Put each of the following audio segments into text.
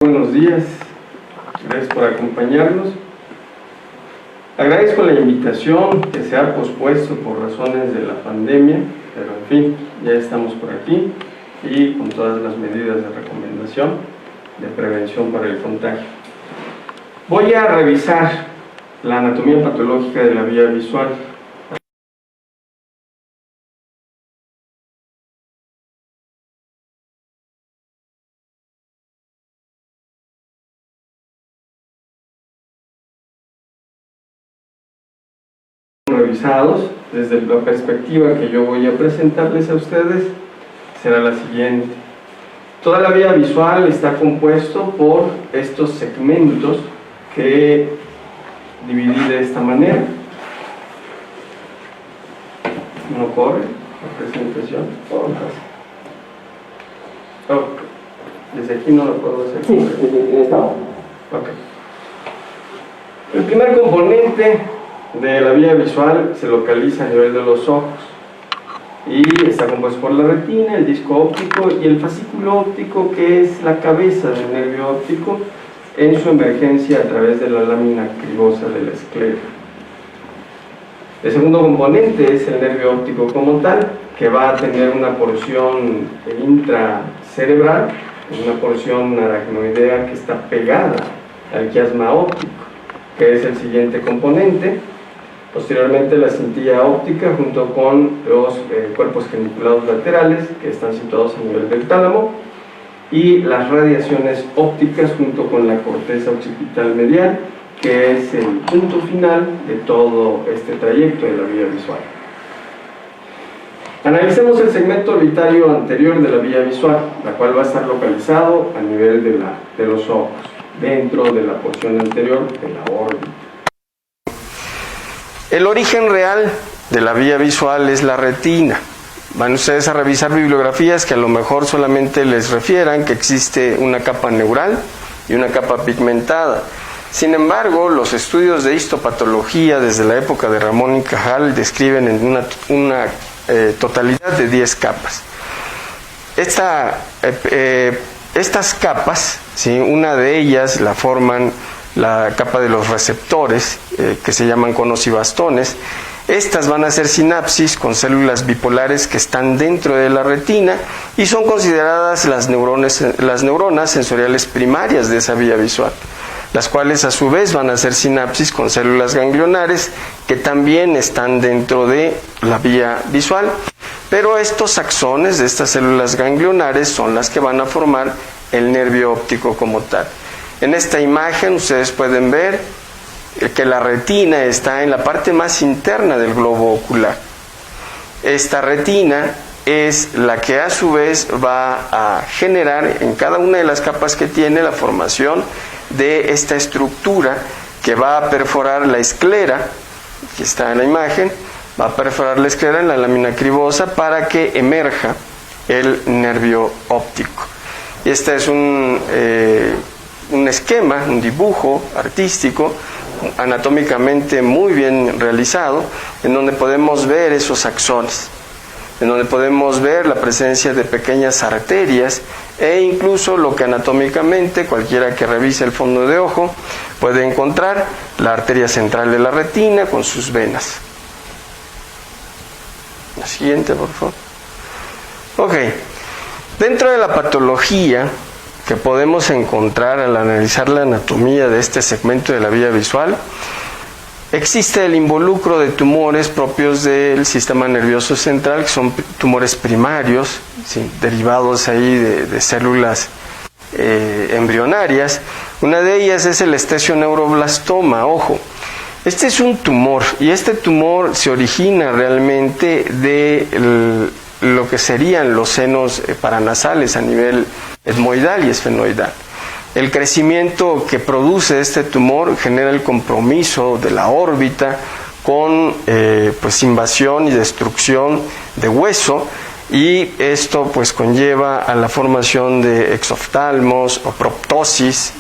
Buenos días, gracias por acompañarnos. Agradezco la invitación que se ha pospuesto por razones de la pandemia, pero en fin, ya estamos por aquí y con todas las medidas de recomendación de prevención para el contagio. Voy a revisar la anatomía patológica de la vía visual. Revisados desde la perspectiva que yo voy a presentarles a ustedes será la siguiente. Toda la vía visual está compuesto por estos segmentos que dividí de esta manera. No corre la presentación. Desde aquí no lo puedo hacer. Sí, estamos. Okay. El primer componente de la vía visual se localiza a nivel de los ojos y está compuesto por la retina, el disco óptico y el fascículo óptico, que es la cabeza del nervio óptico en su emergencia a través de la lámina cribosa de la esclera. El segundo componente es el nervio óptico como tal, que va a tener una porción intracerebral, una porción aracnoidea que está pegada al quiasma óptico, que es el siguiente componente. Posteriormente la cintilla óptica junto con los cuerpos geniculados laterales que están situados a nivel del tálamo, y las radiaciones ópticas junto con la corteza occipital medial, que es el punto final de todo este trayecto de la vía visual. Analicemos el segmento orbitario anterior de la vía visual, la cual va a estar localizado a nivel de los ojos, dentro de la porción anterior de la órbita. El origen real de la vía visual es la retina. Van ustedes a revisar bibliografías que a lo mejor solamente les refieran que existe una capa neural y una capa pigmentada. Sin embargo, los estudios de histopatología desde la época de Ramón y Cajal describen en una totalidad de 10 capas. Estas capas, ¿sí? Una de ellas la forman la capa de los receptores, que se llaman conos y bastones. Estas van a ser sinapsis con células bipolares que están dentro de la retina y son consideradas las neuronas sensoriales primarias de esa vía visual, las cuales a su vez van a ser sinapsis con células ganglionares que también están dentro de la vía visual. Pero estos axones de estas células ganglionares son las que van a formar el nervio óptico como tal. En esta imagen ustedes pueden ver que la retina está en la parte más interna del globo ocular. Esta retina es la que a su vez va a generar en cada una de las capas que tiene la formación de esta estructura que va a perforar la esclera. Aquí está en la imagen. Va a perforar la esclera en la lámina cribosa para que emerja el nervio óptico. Y este es un esquema, un dibujo artístico, anatómicamente muy bien realizado, en donde podemos ver esos axones, en donde podemos ver la presencia de pequeñas arterias e incluso lo que anatómicamente cualquiera que revise el fondo de ojo puede encontrar, la arteria central de la retina con sus venas. La siguiente, por favor. Ok, dentro de la patología que podemos encontrar al analizar la anatomía de este segmento de la vía visual, existe el involucro de tumores propios del sistema nervioso central, que son tumores primarios, ¿sí? Derivados ahí de células embrionarias. Una de ellas es el esthesioneuroblastoma, ojo. Este es un tumor y este tumor se origina realmente de lo que serían los senos paranasales a nivel etmoidal y esfenoidal. El crecimiento que produce este tumor genera el compromiso de la órbita con pues invasión y destrucción de hueso, y esto pues conlleva a la formación de exoftalmos o proptosis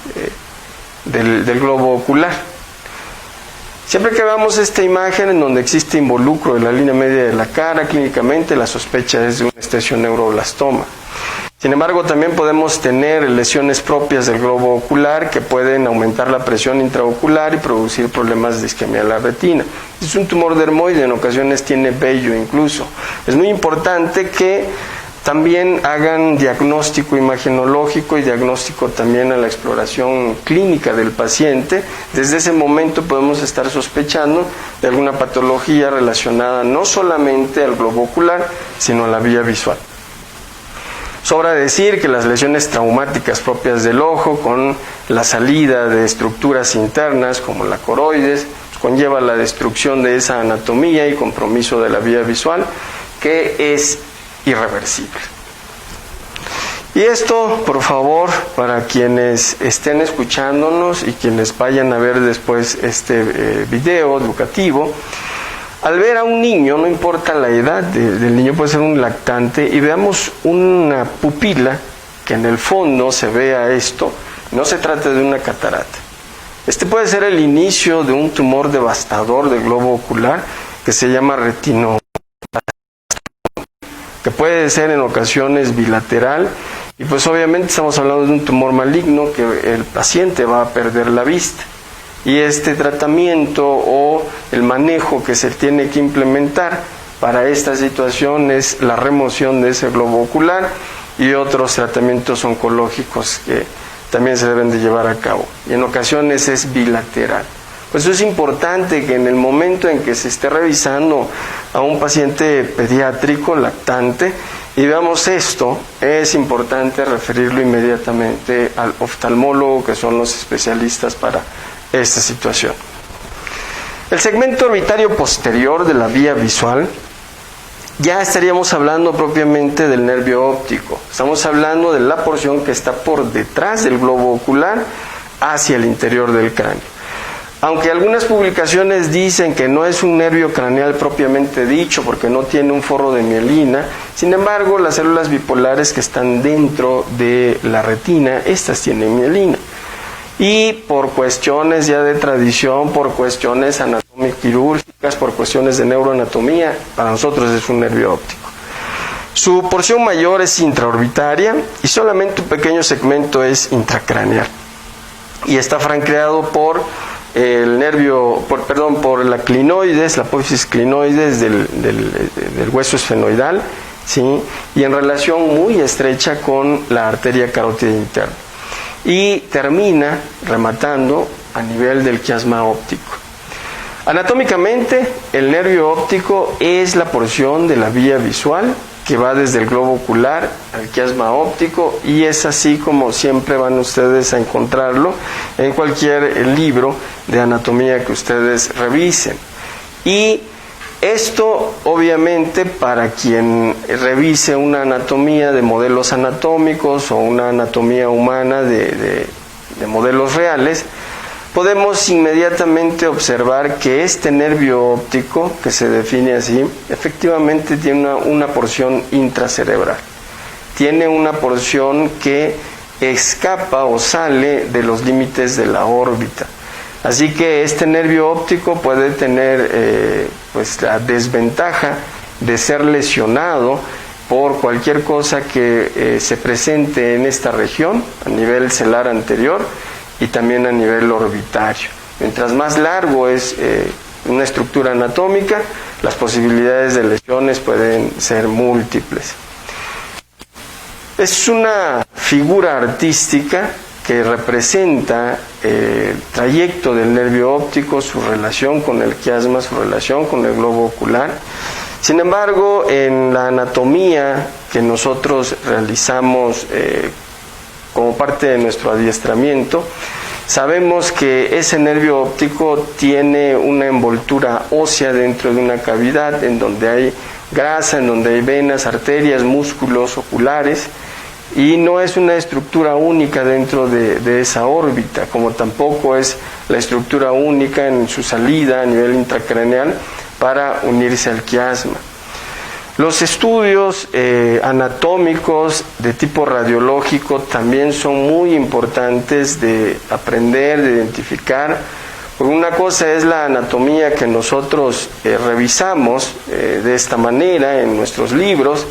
del globo ocular. Siempre que veamos esta imagen en donde existe involucro de la línea media de la cara, clínicamente la sospecha es de un esthesioneuroblastoma. Sin embargo, también podemos tener lesiones propias del globo ocular que pueden aumentar la presión intraocular y producir problemas de isquemia de la retina. Es un tumor dermoide, en ocasiones tiene vello incluso. Es muy importante que también hagan diagnóstico imagenológico y diagnóstico también a la exploración clínica del paciente. Desde ese momento podemos estar sospechando de alguna patología relacionada no solamente al globo ocular, sino a la vía visual. Sobra decir que las lesiones traumáticas propias del ojo, con la salida de estructuras internas como la coroides, conlleva la destrucción de esa anatomía y compromiso de la vía visual, que es irreversible. Y esto, por favor, para quienes estén escuchándonos y quienes vayan a ver después este video educativo, al ver a un niño, no importa la edad del niño, puede ser un lactante, y veamos una pupila, que en el fondo se vea esto, no se trata de una catarata. Este puede ser el inicio de un tumor devastador del globo ocular que se llama retinoblastoma, que puede ser en ocasiones bilateral, y pues obviamente estamos hablando de un tumor maligno que el paciente va a perder la vista. Y este tratamiento o el manejo que se tiene que implementar para esta situación es la remoción de ese globo ocular y otros tratamientos oncológicos que también se deben de llevar a cabo. Y en ocasiones es bilateral. Pues es importante que en el momento en que se esté revisando a un paciente pediátrico lactante y veamos esto, es importante referirlo inmediatamente al oftalmólogo, que son los especialistas para esta situación. El segmento orbitario posterior de la vía visual, ya estaríamos hablando propiamente del nervio óptico. Estamos hablando de la porción que está por detrás del globo ocular hacia el interior del cráneo. Aunque algunas publicaciones dicen que no es un nervio craneal propiamente dicho porque no tiene un forro de mielina, sin embargo las células bipolares que están dentro de la retina, estas tienen mielina. Y por cuestiones ya de tradición, por cuestiones anatómico-quirúrgicas, por cuestiones de neuroanatomía, para nosotros es un nervio óptico. Su porción mayor es intraorbitaria y solamente un pequeño segmento es intracraneal. Y está franqueado por por la clinoides, la apófisis clinoides del hueso esfenoidal, ¿sí? Y en relación muy estrecha con la arteria carótida interna. Y termina rematando a nivel del quiasma óptico. Anatómicamente, el nervio óptico es la porción de la vía visual que va desde el globo ocular al quiasma óptico, y es así como siempre van ustedes a encontrarlo en cualquier libro de anatomía que ustedes revisen. Y esto, obviamente, para quien revise una anatomía de modelos anatómicos o una anatomía humana de modelos reales, podemos inmediatamente observar que este nervio óptico, que se define así, efectivamente tiene una porción intracerebral. Tiene una porción que escapa o sale de los límites de la órbita. Así que este nervio óptico puede tener pues la desventaja de ser lesionado por cualquier cosa que se presente en esta región, a nivel celar anterior y también a nivel orbitario. Mientras más largo es una estructura anatómica, las posibilidades de lesiones pueden ser múltiples. Es una figura artística que representa el trayecto del nervio óptico, su relación con el quiasma, su relación con el globo ocular. Sin embargo, en la anatomía que nosotros realizamos como parte de nuestro adiestramiento, sabemos que ese nervio óptico tiene una envoltura ósea dentro de una cavidad en donde hay grasa, en donde hay venas, arterias, músculos oculares, y no es una estructura única dentro de esa órbita, como tampoco es la estructura única en su salida a nivel intracraneal para unirse al quiasma. Los estudios anatómicos de tipo radiológico también son muy importantes de aprender, de identificar, porque una cosa es la anatomía que nosotros revisamos de esta manera en nuestros libros,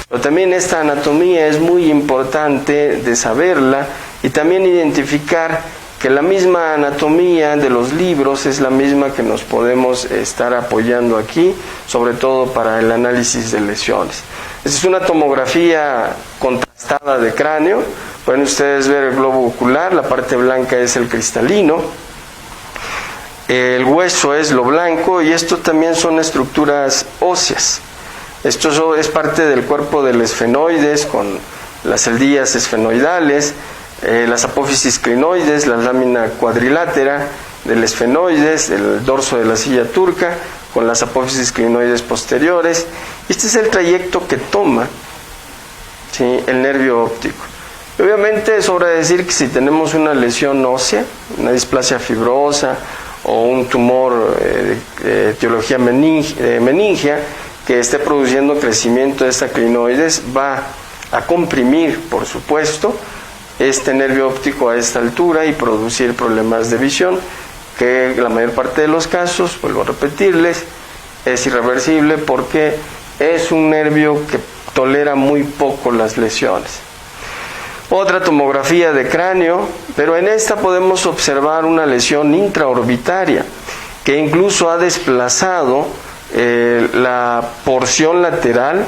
Pero también esta anatomía es muy importante de saberla y también identificar que la misma anatomía de los libros es la misma que nos podemos estar apoyando aquí, sobre todo para el análisis de lesiones. Esta es una tomografía contrastada de cráneo. Pueden ustedes ver el globo ocular, la parte blanca es el cristalino, el hueso es lo blanco y esto también son estructuras óseas. Esto es parte del cuerpo del esfenoides con las celdillas esfenoidales, las apófisis clinoides, la lámina cuadrilátera del esfenoides, el dorso de la silla turca con las apófisis clinoides posteriores. Este es el trayecto que toma, ¿sí?, el nervio óptico. Obviamente sobra decir que si tenemos una lesión ósea, una displasia fibrosa o un tumor de etiología meningia que esté produciendo crecimiento de esta clinoides, va a comprimir, por supuesto, este nervio óptico a esta altura y producir problemas de visión, que la mayor parte de los casos, vuelvo a repetirles, es irreversible porque es un nervio que tolera muy poco las lesiones. Otra tomografía de cráneo, pero en esta podemos observar una lesión intraorbitaria que incluso ha desplazado la porción lateral,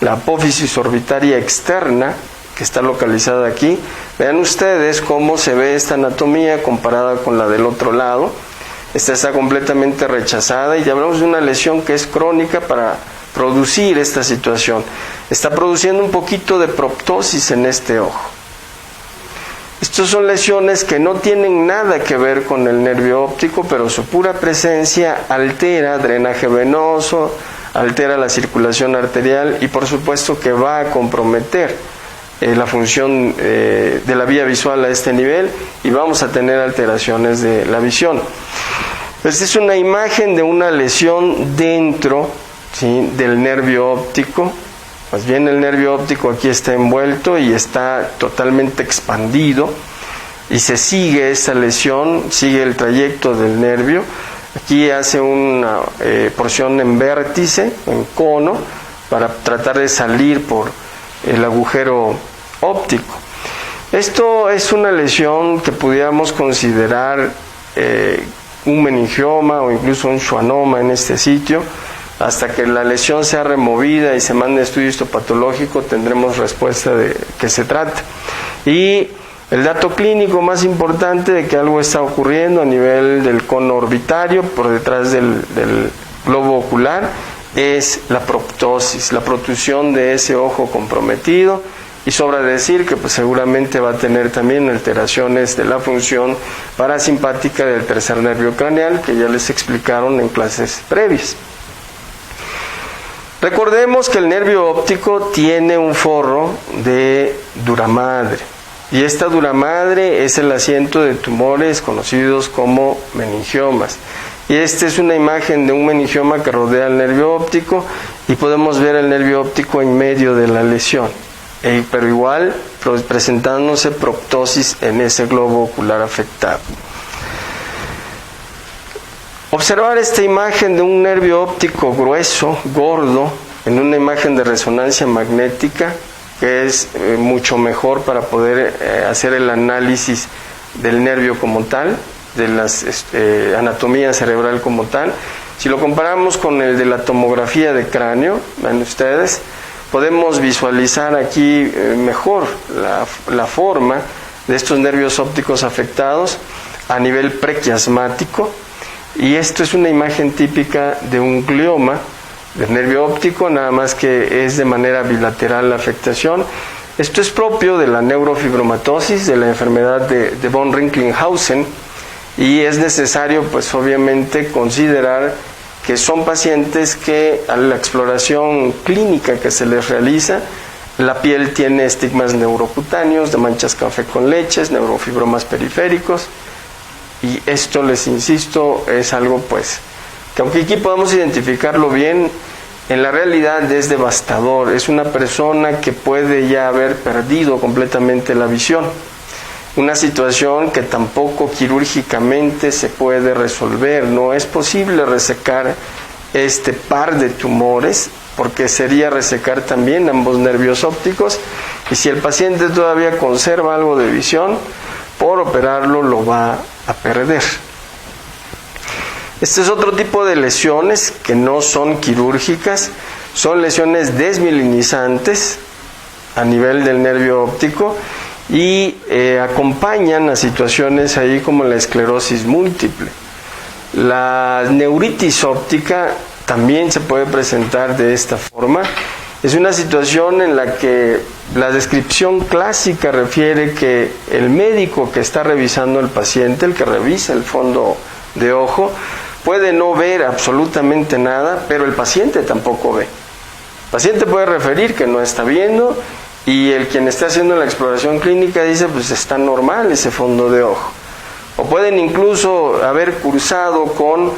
la apófisis orbitaria externa, que está localizada aquí. Vean ustedes cómo se ve esta anatomía comparada con la del otro lado. Esta está completamente rechazada y ya hablamos de una lesión que es crónica para producir esta situación. Está produciendo un poquito de proptosis en este ojo. Estas son lesiones que no tienen nada que ver con el nervio óptico, pero su pura presencia altera drenaje venoso, altera la circulación arterial y por supuesto que va a comprometer la función de la vía visual a este nivel y vamos a tener alteraciones de la visión. Esta es una imagen de una lesión dentro, ¿sí?, del nervio óptico. Más bien el nervio óptico aquí está envuelto y está totalmente expandido y se sigue esta lesión, sigue el trayecto del nervio. Aquí hace una porción en vértice, en cono, para tratar de salir por el agujero óptico. Esto es una lesión que pudiéramos considerar un meningioma o incluso un schwannoma en este sitio. Hasta que la lesión sea removida y se mande estudio histopatológico tendremos respuesta de qué se trata. Y el dato clínico más importante de que algo está ocurriendo a nivel del cono orbitario por detrás del globo ocular es la proptosis, la protrusión de ese ojo comprometido, y sobra decir que pues seguramente va a tener también alteraciones de la función parasimpática del tercer nervio craneal que ya les explicaron en clases previas. Recordemos que el nervio óptico tiene un forro de duramadre y esta duramadre es el asiento de tumores conocidos como meningiomas. Y esta es una imagen de un meningioma que rodea el nervio óptico y podemos ver el nervio óptico en medio de la lesión, pero igual presentándose proptosis en ese globo ocular afectado. Observar esta imagen de un nervio óptico grueso, gordo, en una imagen de resonancia magnética, que es mucho mejor para poder hacer el análisis del nervio como tal, de la anatomía cerebral como tal. Si lo comparamos con el de la tomografía de cráneo, ven ustedes, podemos visualizar aquí mejor la forma de estos nervios ópticos afectados a nivel prequiasmático. Y esto es una imagen típica de un glioma del nervio óptico, nada más que es de manera bilateral la afectación. Esto es propio de la neurofibromatosis, de la enfermedad de von Recklinghausen, y es necesario, pues obviamente, considerar que son pacientes que a la exploración clínica que se les realiza, la piel tiene estigmas neurocutáneos, de manchas café con leches, neurofibromas periféricos. Y esto, les insisto, es algo pues que aunque aquí podamos identificarlo bien, en la realidad es devastador. Es una persona que puede ya haber perdido completamente la visión. Una situación que tampoco quirúrgicamente se puede resolver. No es posible resecar este par de tumores porque sería resecar también ambos nervios ópticos, y si el paciente todavía conserva algo de visión, por operarlo lo va a perder. Este es otro tipo de lesiones que no son quirúrgicas, son lesiones desmielinizantes a nivel del nervio óptico y acompañan a situaciones ahí como la esclerosis múltiple. La neuritis óptica también se puede presentar de esta forma. Es una situación en la que la descripción clásica refiere que el médico que está revisando al paciente, el que revisa el fondo de ojo, puede no ver absolutamente nada, pero el paciente tampoco ve. El paciente puede referir que no está viendo y el quien está haciendo la exploración clínica dice pues está normal ese fondo de ojo. O pueden incluso haber cursado con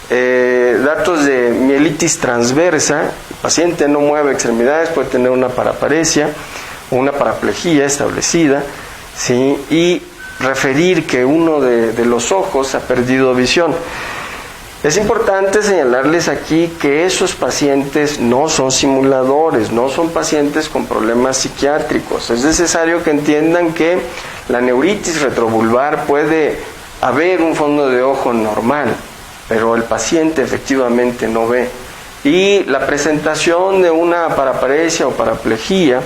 datos de mielitis transversa, el paciente no mueve extremidades, puede tener una paraparesia o una paraplegia establecida, ¿sí? Y referir que uno de los ojos ha perdido visión. Es importante señalarles aquí que esos pacientes no son simuladores, no son pacientes con problemas psiquiátricos. Es necesario que entiendan que la neuritis retrovulvar puede haber un fondo de ojo normal, pero el paciente efectivamente no ve. Y la presentación de una paraparesia o paraplegia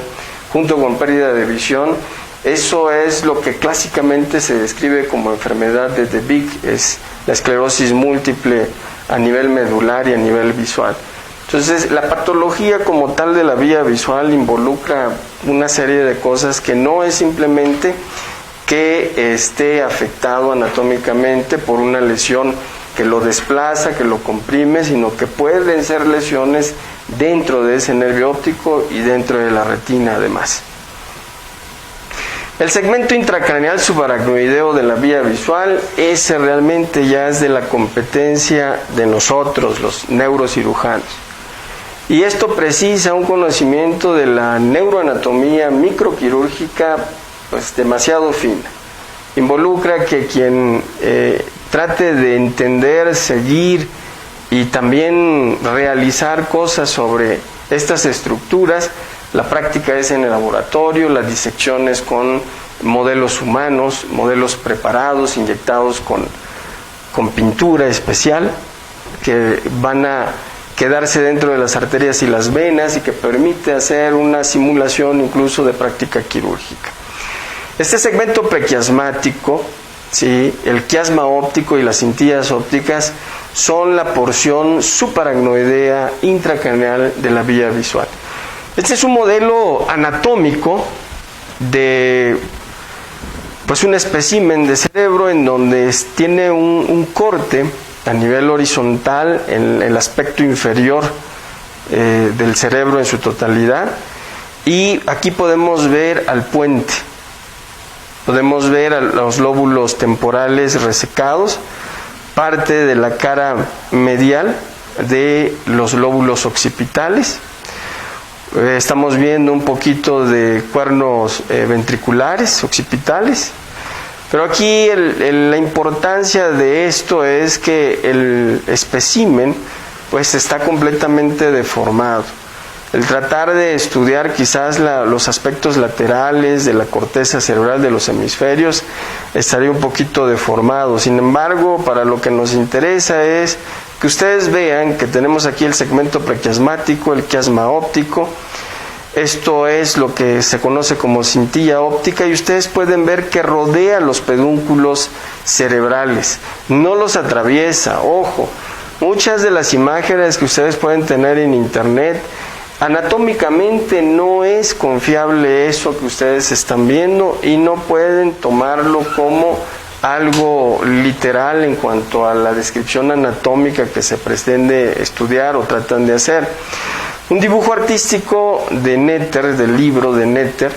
junto con pérdida de visión, eso es lo que clásicamente se describe como enfermedad de De Beek, es la esclerosis múltiple a nivel medular y a nivel visual. Entonces, la patología como tal de la vía visual involucra una serie de cosas que no es simplemente que esté afectado anatómicamente por una lesión que lo desplaza, que lo comprime, sino que pueden ser lesiones dentro de ese nervio óptico y dentro de la retina además. El segmento intracraneal subaracnoideo de la vía visual, ese realmente ya es de la competencia de nosotros, los neurocirujanos. Y esto precisa un conocimiento de la neuroanatomía microquirúrgica pues demasiado fina. Involucra que quien trate de entender, seguir y también realizar cosas sobre estas estructuras. La práctica es en el laboratorio, las disecciones con modelos humanos, modelos preparados, inyectados con pintura especial, que van a quedarse dentro de las arterias y las venas y que permite hacer una simulación incluso de práctica quirúrgica. Este segmento prequiasmático, ¿sí?, el quiasma óptico y las cintillas ópticas son la porción subaracnoidea intracraneal de la vía visual. Este es un modelo anatómico de pues un espécimen de cerebro en donde tiene un corte a nivel horizontal en el aspecto inferior del cerebro en su totalidad, y aquí podemos ver al puente, podemos ver a los lóbulos temporales resecados, parte de la cara medial de los lóbulos occipitales. Estamos viendo un poquito de cuernos ventriculares, occipitales, pero aquí la importancia de esto es que el espécimen pues está completamente deformado. El tratar de estudiar quizás los aspectos laterales de la corteza cerebral de los hemisferios estaría un poquito deformado. Sin embargo, para lo que nos interesa es que ustedes vean que tenemos aquí el segmento prequiasmático, el quiasma óptico. Esto es lo que se conoce como cintilla óptica, y ustedes pueden ver que rodea los pedúnculos cerebrales, no los atraviesa. Ojo, muchas de las imágenes que ustedes pueden tener en internet, anatómicamente no es confiable eso que ustedes están viendo y no pueden tomarlo como algo literal en cuanto a la descripción anatómica que se pretende estudiar o tratan de hacer. Un dibujo artístico de Netter, del libro de Netter,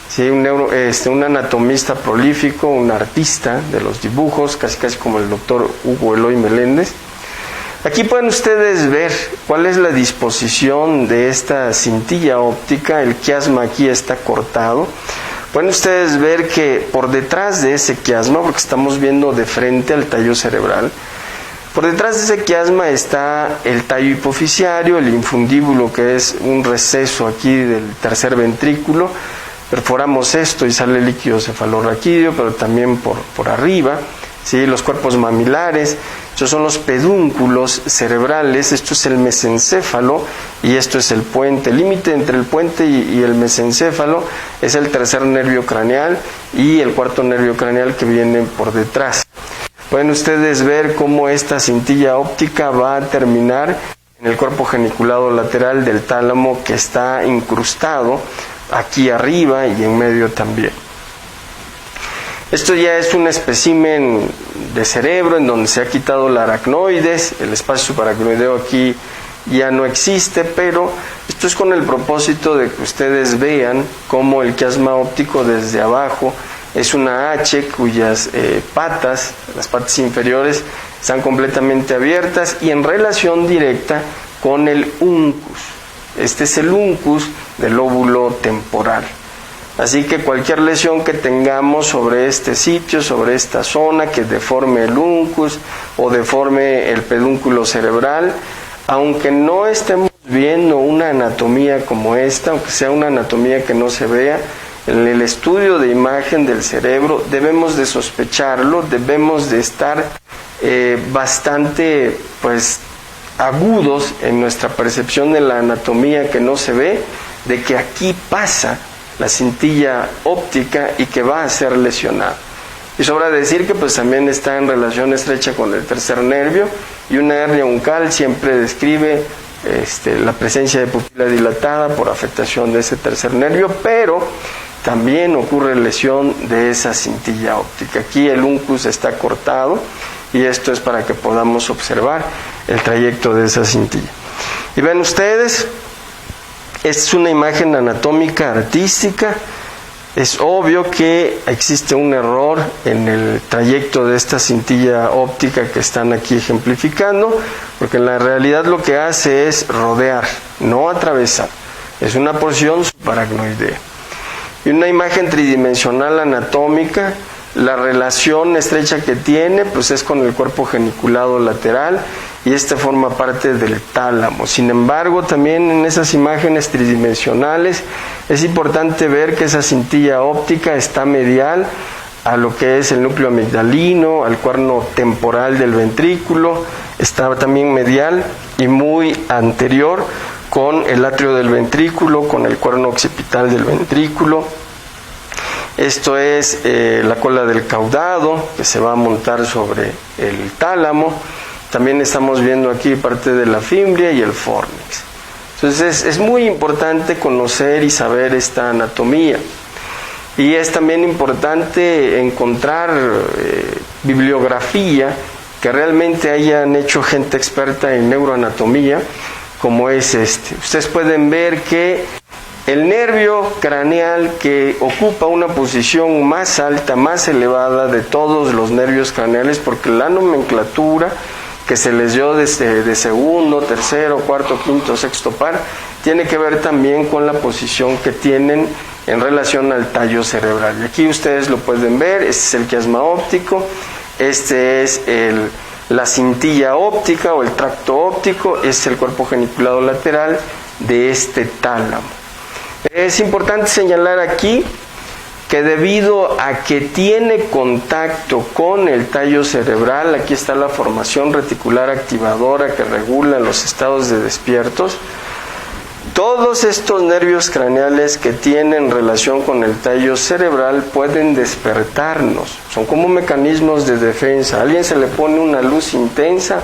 ¿sí?, un anatomista prolífico, un artista de los dibujos, casi como el doctor Hugo Eloy Meléndez. Aquí pueden ustedes ver cuál es la disposición de esta cintilla óptica. El quiasma aquí está cortado. Pueden ustedes ver que por detrás de ese quiasma, porque estamos viendo de frente al tallo cerebral, Por detrás de ese quiasma está el tallo hipoficiario, el infundíbulo, que es un receso aquí del tercer ventrículo. Perforamos esto y sale líquido cefalorraquídeo, pero también por arriba, ¿sí? Los cuerpos mamilares, estos son los pedúnculos cerebrales, esto es el mesencéfalo y esto es el puente. El límite entre el puente y el mesencéfalo es el tercer nervio craneal y el cuarto nervio craneal que viene por detrás. Pueden ustedes ver cómo esta cintilla óptica va a terminar en el cuerpo geniculado lateral del tálamo, que está incrustado aquí arriba y en medio también. Esto ya es un espécimen de cerebro en donde se ha quitado la aracnoides, el espacio subaracnoideo aquí ya no existe, pero esto es con el propósito de que ustedes vean cómo el quiasma óptico desde abajo es una H cuyas patas, las patas inferiores, están completamente abiertas y en relación directa con el uncus. Este es el uncus del lóbulo temporal. Así que cualquier lesión que tengamos sobre este sitio, sobre esta zona, que deforme el uncus o deforme el pedúnculo cerebral, aunque no estemos viendo una anatomía como esta, aunque sea una anatomía que no se vea, en el estudio de imagen del cerebro debemos de sospecharlo, debemos de estar bastante agudos en nuestra percepción de la anatomía que no se ve, de que aquí pasa la cintilla óptica y que va a ser lesionada. Y sobra decir que también está en relación estrecha con el tercer nervio, y una hernia uncal siempre describe la presencia de pupila dilatada por afectación de ese tercer nervio, pero también ocurre lesión de esa cintilla óptica. Aquí el uncus está cortado y esto es para que podamos observar el trayecto de esa cintilla. Y ven ustedes, esta es una imagen anatómica artística. Es obvio que existe un error en el trayecto de esta cintilla óptica que están aquí ejemplificando, porque en la realidad lo que hace es rodear, no atravesar. Es una porción subaracnoidea. Y una imagen tridimensional anatómica, la relación estrecha que tiene es con el cuerpo geniculado lateral y este forma parte del tálamo. Sin embargo, también en esas imágenes tridimensionales es importante ver que esa cintilla óptica está medial a lo que es el núcleo amigdalino, al cuerno temporal del ventrículo, está también medial y muy anterior con el atrio del ventrículo, con el cuerno occipital del ventrículo. Esto es la cola del caudado que se va a montar sobre el tálamo. También estamos viendo aquí parte de la fimbria y el fornix. Entonces es muy importante conocer y saber esta anatomía. Y es también importante encontrar bibliografía que realmente hayan hecho gente experta en neuroanatomía, como es este. Ustedes pueden ver que el nervio craneal que ocupa una posición más alta, más elevada de todos los nervios craneales, porque la nomenclatura que se les dio de segundo, tercero, cuarto, quinto, sexto par, tiene que ver también con la posición que tienen en relación al tallo cerebral. Y aquí ustedes lo pueden ver, este es el quiasma óptico, este es la cintilla óptica o el tracto óptico, este es el cuerpo geniculado lateral de este tálamo. Es importante señalar aquí que debido a que tiene contacto con el tallo cerebral, aquí está la formación reticular activadora que regula los estados de despiertos, todos estos nervios craneales que tienen relación con el tallo cerebral pueden despertarnos, son como mecanismos de defensa. A alguien se le pone una luz intensa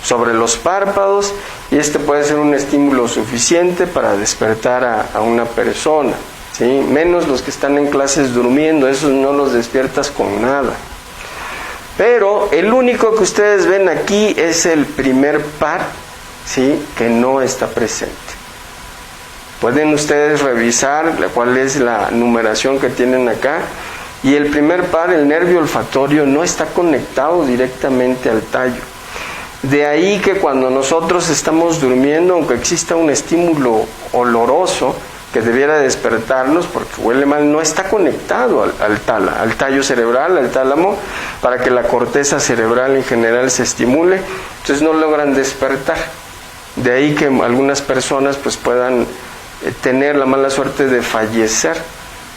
sobre los párpados y este puede ser un estímulo suficiente para despertar a una persona, ¿sí? Menos los que están en clases durmiendo, esos no los despiertas con nada. Pero el único que ustedes ven aquí es el primer par, ¿sí?, que no está presente. Pueden ustedes revisar cuál es la numeración que tienen acá, y el primer par, el nervio olfatorio, no está conectado directamente al tallo. De ahí que cuando nosotros estamos durmiendo, aunque exista un estímulo oloroso, que debiera despertarnos porque huele mal, no está conectado al tallo cerebral, al tálamo, para que la corteza cerebral en general se estimule, entonces no logran despertar. De ahí que algunas personas pues puedan tener la mala suerte de fallecer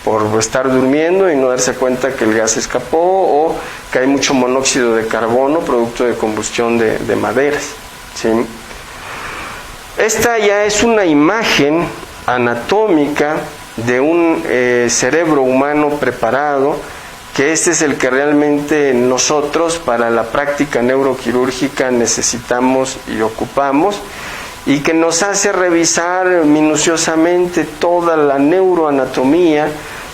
por estar durmiendo y no darse cuenta que el gas escapó o que hay mucho monóxido de carbono producto de combustión de maderas, ¿sí? Esta ya es una imagen anatómica de un cerebro humano preparado, que este es el que realmente nosotros para la práctica neuroquirúrgica necesitamos y ocupamos, y que nos hace revisar minuciosamente toda la neuroanatomía,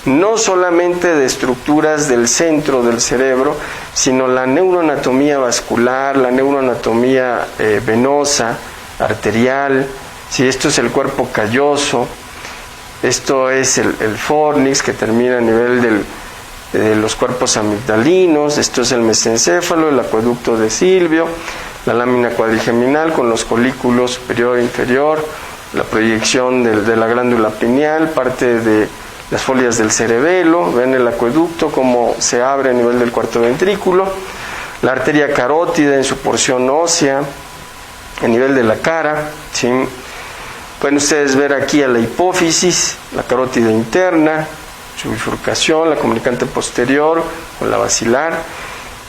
no solamente de estructuras del centro del cerebro, sino la neuroanatomía vascular, la neuroanatomía venosa, arterial. Si esto es el cuerpo calloso, esto es el fornix que termina a nivel de los cuerpos amigdalinos, esto es el mesencéfalo, el acueducto de Silvio, la lámina cuadrigeminal con los colículos superior e inferior, la proyección de la glándula pineal, parte de las folias del cerebelo, ven el acueducto como se abre a nivel del cuarto ventrículo, la arteria carótida en su porción ósea, a nivel de la cara, ¿sí? Pueden ustedes ver aquí a la hipófisis, la carótida interna, su bifurcación, la comunicante posterior con la basilar,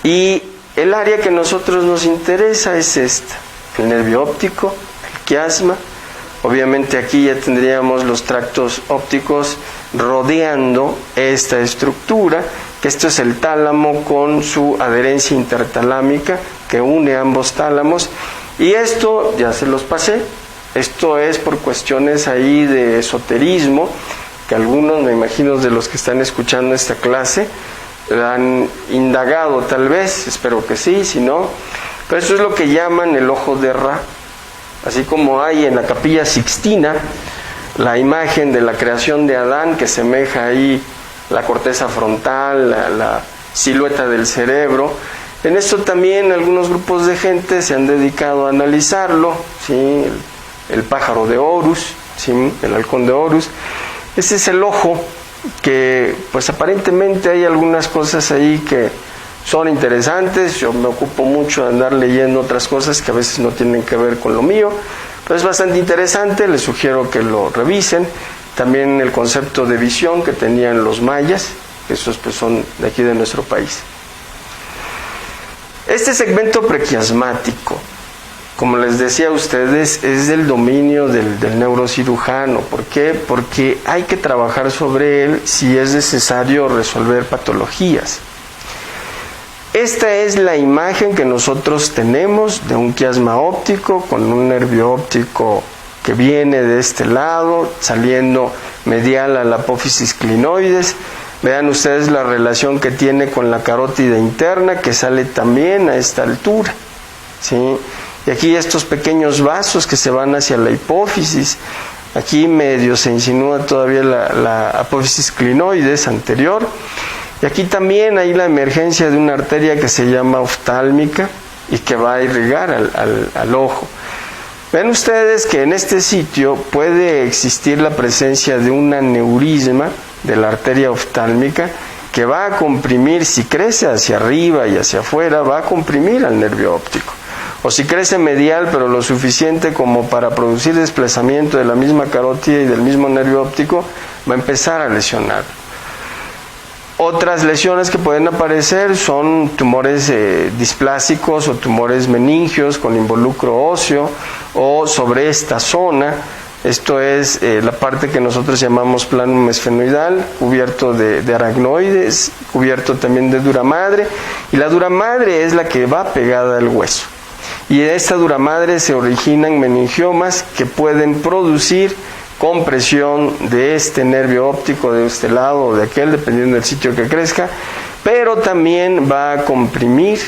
y el área que a nosotros nos interesa es esta, el nervio óptico, el quiasma. Obviamente aquí ya tendríamos los tractos ópticos rodeando esta estructura, que esto es el tálamo con su adherencia intertalámica que une ambos tálamos, y esto ya se los pasé. Esto es por cuestiones ahí de esoterismo, que algunos, me imagino, de los que están escuchando esta clase han indagado tal vez, espero que sí, si no, pero eso es lo que llaman el ojo de Ra. Así como hay en la Capilla Sixtina la imagen de la creación de Adán, que semeja ahí la corteza frontal, la silueta del cerebro. En esto también algunos grupos de gente se han dedicado a analizarlo, ¿sí? El pájaro de Horus, ¿sí? El halcón de Horus. Ese es el ojo, que pues aparentemente hay algunas cosas ahí que son interesantes. Yo me ocupo mucho de andar leyendo otras cosas que a veces no tienen que ver con lo mío, pero es bastante interesante, les sugiero que lo revisen. También el concepto de visión que tenían los mayas, esos pues son de aquí de nuestro país. Este segmento prequiasmático, como les decía a ustedes, es del dominio del neurocirujano. ¿Por qué? Porque hay que trabajar sobre él si es necesario resolver patologías. Esta es la imagen que nosotros tenemos de un quiasma óptico con un nervio óptico que viene de este lado, saliendo medial a la apófisis clinoides. Vean ustedes la relación que tiene con la carótida interna, que sale también a esta altura, ¿sí? Y aquí estos pequeños vasos que se van hacia la hipófisis. Aquí medio se insinúa todavía la apófisis clinoides anterior. Y aquí también hay la emergencia de una arteria que se llama oftálmica y que va a irrigar al ojo. Ven ustedes que en este sitio puede existir la presencia de un aneurisma de la arteria oftálmica que va a comprimir, si crece hacia arriba y hacia afuera, va a comprimir al nervio óptico. O si crece medial, pero lo suficiente como para producir desplazamiento de la misma carótida y del mismo nervio óptico, va a empezar a lesionar. Otras lesiones que pueden aparecer son tumores displásicos o tumores meningios con involucro óseo o sobre esta zona. Esto es la parte que nosotros llamamos planum esfenoidal, cubierto de aracnoides, cubierto también de dura madre, y la dura madre es la que va pegada al hueso. Y de esta dura madre se originan meningiomas que pueden producir compresión de este nervio óptico de este lado o de aquel, dependiendo del sitio que crezca, pero también va a comprimir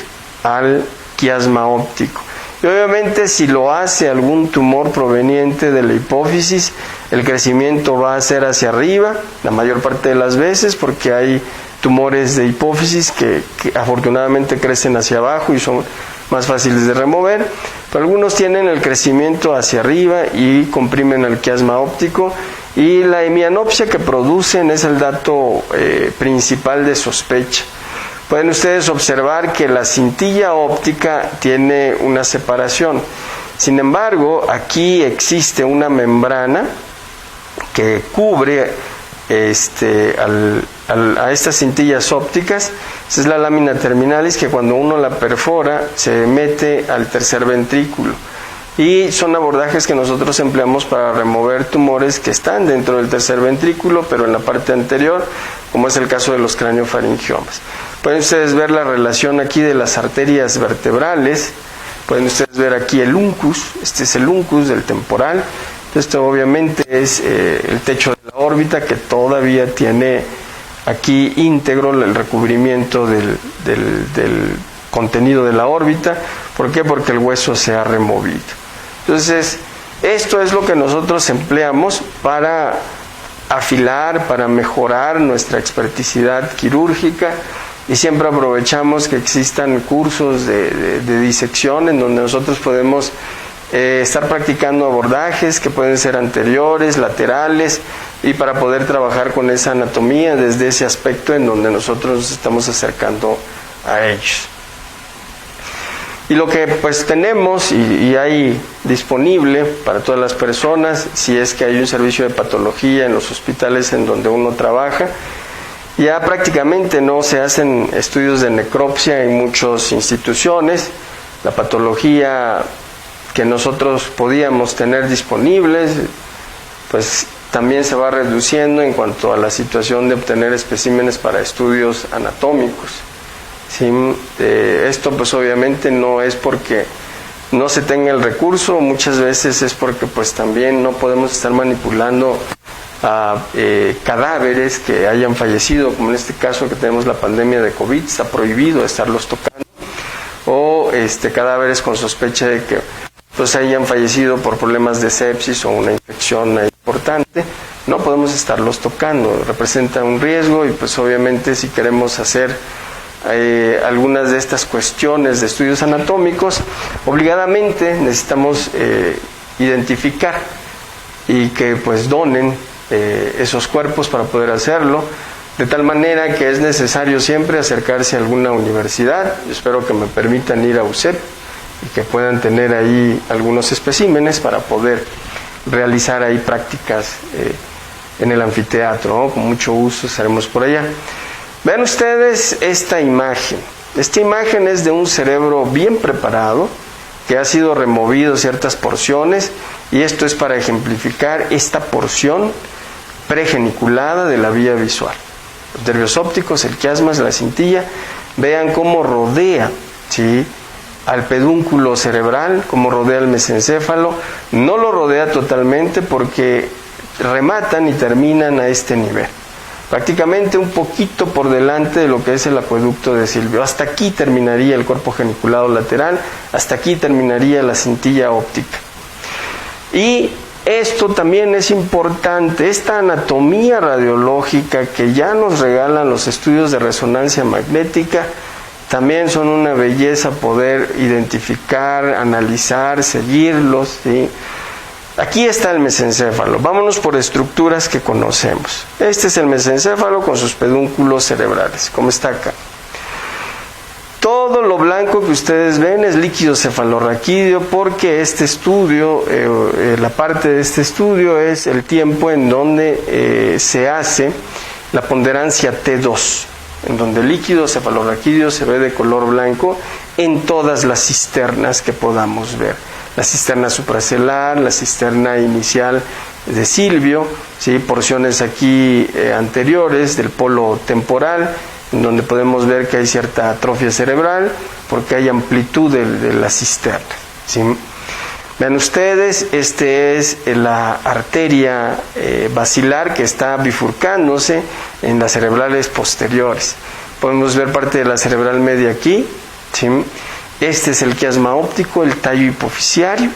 al quiasma óptico. Y obviamente si lo hace algún tumor proveniente de la hipófisis, el crecimiento va a ser hacia arriba, la mayor parte de las veces, porque hay tumores de hipófisis que afortunadamente crecen hacia abajo y son más fáciles de remover, pero algunos tienen el crecimiento hacia arriba y comprimen el quiasma óptico, Y la hemianopsia que producen es el dato principal de sospecha. Pueden ustedes observar que la cintilla óptica tiene una separación. Sin embargo, aquí existe una membrana que cubre a estas cintillas ópticas. Esa es la lámina terminalis, que cuando uno la perfora se mete al tercer ventrículo. Y son abordajes que nosotros empleamos para remover tumores que están dentro del tercer ventrículo, pero en la parte anterior, como es el caso de los craniofaringiomas. Pueden ustedes ver la relación aquí de las arterias vertebrales. Pueden ustedes ver aquí el uncus. Este es el uncus del temporal. Esto obviamente es el techo de la órbita, que todavía tiene aquí íntegro el recubrimiento del contenido de la órbita. ¿Por qué? Porque el hueso se ha removido. Entonces, esto es lo que nosotros empleamos para afilar, para mejorar nuestra experticidad quirúrgica, y siempre aprovechamos que existan cursos de disección en donde nosotros podemos estar practicando abordajes que pueden ser anteriores, laterales, y para poder trabajar con esa anatomía desde ese aspecto en donde nosotros nos estamos acercando a ellos. Y lo que pues tenemos y hay disponible para todas las personas, si es que hay un servicio de patología en los hospitales en donde uno trabaja, ya prácticamente no se hacen estudios de necropsia en muchas instituciones. La patología que nosotros podíamos tener disponibles, pues también se va reduciendo en cuanto a la situación de obtener especímenes para estudios anatómicos. ¿Sí? Esto pues obviamente no es porque no se tenga el recurso, muchas veces es porque pues también no podemos estar manipulando a cadáveres que hayan fallecido, como en este caso que tenemos la pandemia de COVID, está prohibido estarlos tocando, o cadáveres con sospecha de que pues hayan fallecido por problemas de sepsis o una infección importante, no podemos estarlos tocando, representa un riesgo, y pues obviamente si queremos hacer algunas de estas cuestiones de estudios anatómicos, obligadamente necesitamos identificar y que pues donen esos cuerpos para poder hacerlo, de tal manera que es necesario siempre acercarse a alguna universidad. Yo espero que me permitan ir a UCEP y que puedan tener ahí algunos especímenes para poder realizar ahí prácticas en el anfiteatro, ¿no? Con mucho gusto estaremos por allá. Vean ustedes esta imagen. Esta imagen es de un cerebro bien preparado, que ha sido removido ciertas porciones, y esto es para ejemplificar esta porción pregeniculada de la vía visual. Los nervios ópticos, el quiasma, la cintilla, vean cómo rodea, ¿sí?, al pedúnculo cerebral, cómo rodea el mesencéfalo. No lo rodea totalmente porque rematan y terminan a este nivel, prácticamente un poquito por delante de lo que es el acueducto de Silvio. Hasta aquí terminaría el cuerpo geniculado lateral, hasta aquí terminaría la cintilla óptica. Y esto también es importante, esta anatomía radiológica que ya nos regalan los estudios de resonancia magnética, también son una belleza poder identificar, analizar, seguirlos, ¿sí? Aquí está el mesencéfalo. Vámonos por estructuras que conocemos. Este es el mesencéfalo con sus pedúnculos cerebrales, como está acá. Todo lo blanco que ustedes ven es líquido cefalorraquídeo, porque este estudio, la parte de este estudio es el tiempo en donde se hace la ponderancia T2, en donde el líquido cefalorraquídeo se ve de color blanco en todas las cisternas que podamos ver. La cisterna supracelular, la cisterna inicial de Silvio, ¿sí?, porciones aquí anteriores del polo temporal, en donde podemos ver que hay cierta atrofia cerebral porque hay amplitud de la cisterna, ¿sí? Vean ustedes, este es la arteria basilar que está bifurcándose en las cerebrales posteriores. Podemos ver parte de la cerebral media aquí, ¿sí? Este es el quiasma óptico, el tallo hipoficiario,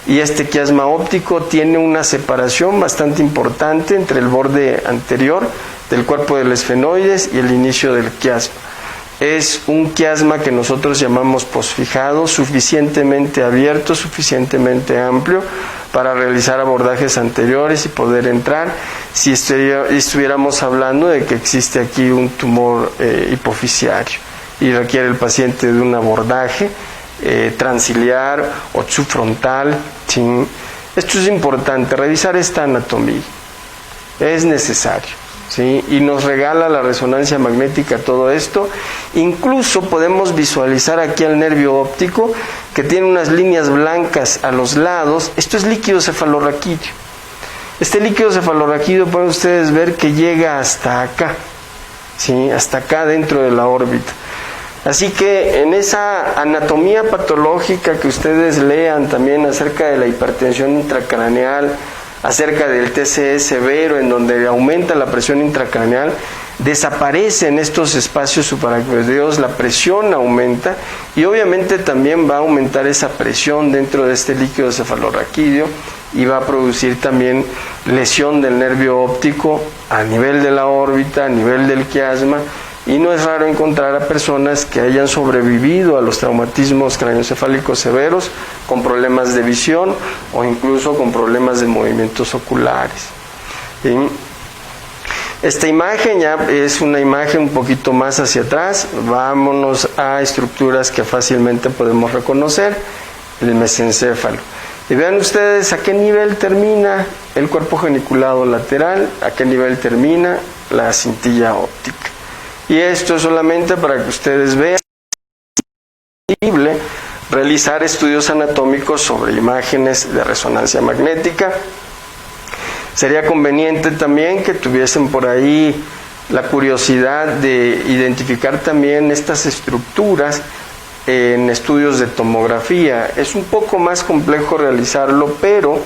y este quiasma óptico tiene una separación bastante importante entre el borde anterior del cuerpo del esfenoides y el inicio del quiasma. es un quiasma que nosotros llamamos posfijado, suficientemente abierto, suficientemente amplio para realizar abordajes anteriores y poder entrar si estuviéramos hablando de que existe aquí un tumor hipofisiario y requiere el paciente de un abordaje transiliar o subfrontal. ¿Sí? Esto es importante, revisar esta anatomía, es necesario. ¿Sí? Y nos regala la resonancia magnética todo esto. Incluso podemos visualizar aquí el nervio óptico que tiene unas líneas blancas a los lados. Esto es líquido cefalorraquídeo. Este líquido cefalorraquídeo pueden ustedes ver que llega hasta acá, ¿sí? Hasta acá dentro de la órbita. Así que en esa anatomía patológica que ustedes lean también acerca de la hipertensión intracraneal, acerca del TCE severo, en donde aumenta la presión intracraneal, desaparece en estos espacios subaracnoideos, la presión aumenta y obviamente también va a aumentar esa presión dentro de este líquido cefalorraquídeo y va a producir también lesión del nervio óptico a nivel de la órbita, a nivel del quiasma. Y no es raro encontrar a personas que hayan sobrevivido a los traumatismos craneoencefálicos severos con problemas de visión o incluso con problemas de movimientos oculares. ¿Sí? Esta imagen ya es una imagen un poquito más hacia atrás. Vámonos a estructuras que fácilmente podemos reconocer. El mesencéfalo. Y vean ustedes a qué nivel termina el cuerpo geniculado lateral, a qué nivel termina la cintilla óptica. Y esto es solamente para que ustedes vean que es posible realizar estudios anatómicos sobre imágenes de resonancia magnética. Sería conveniente también que tuviesen por ahí la curiosidad de identificar también estas estructuras en estudios de tomografía. Es un poco más complejo realizarlo, pero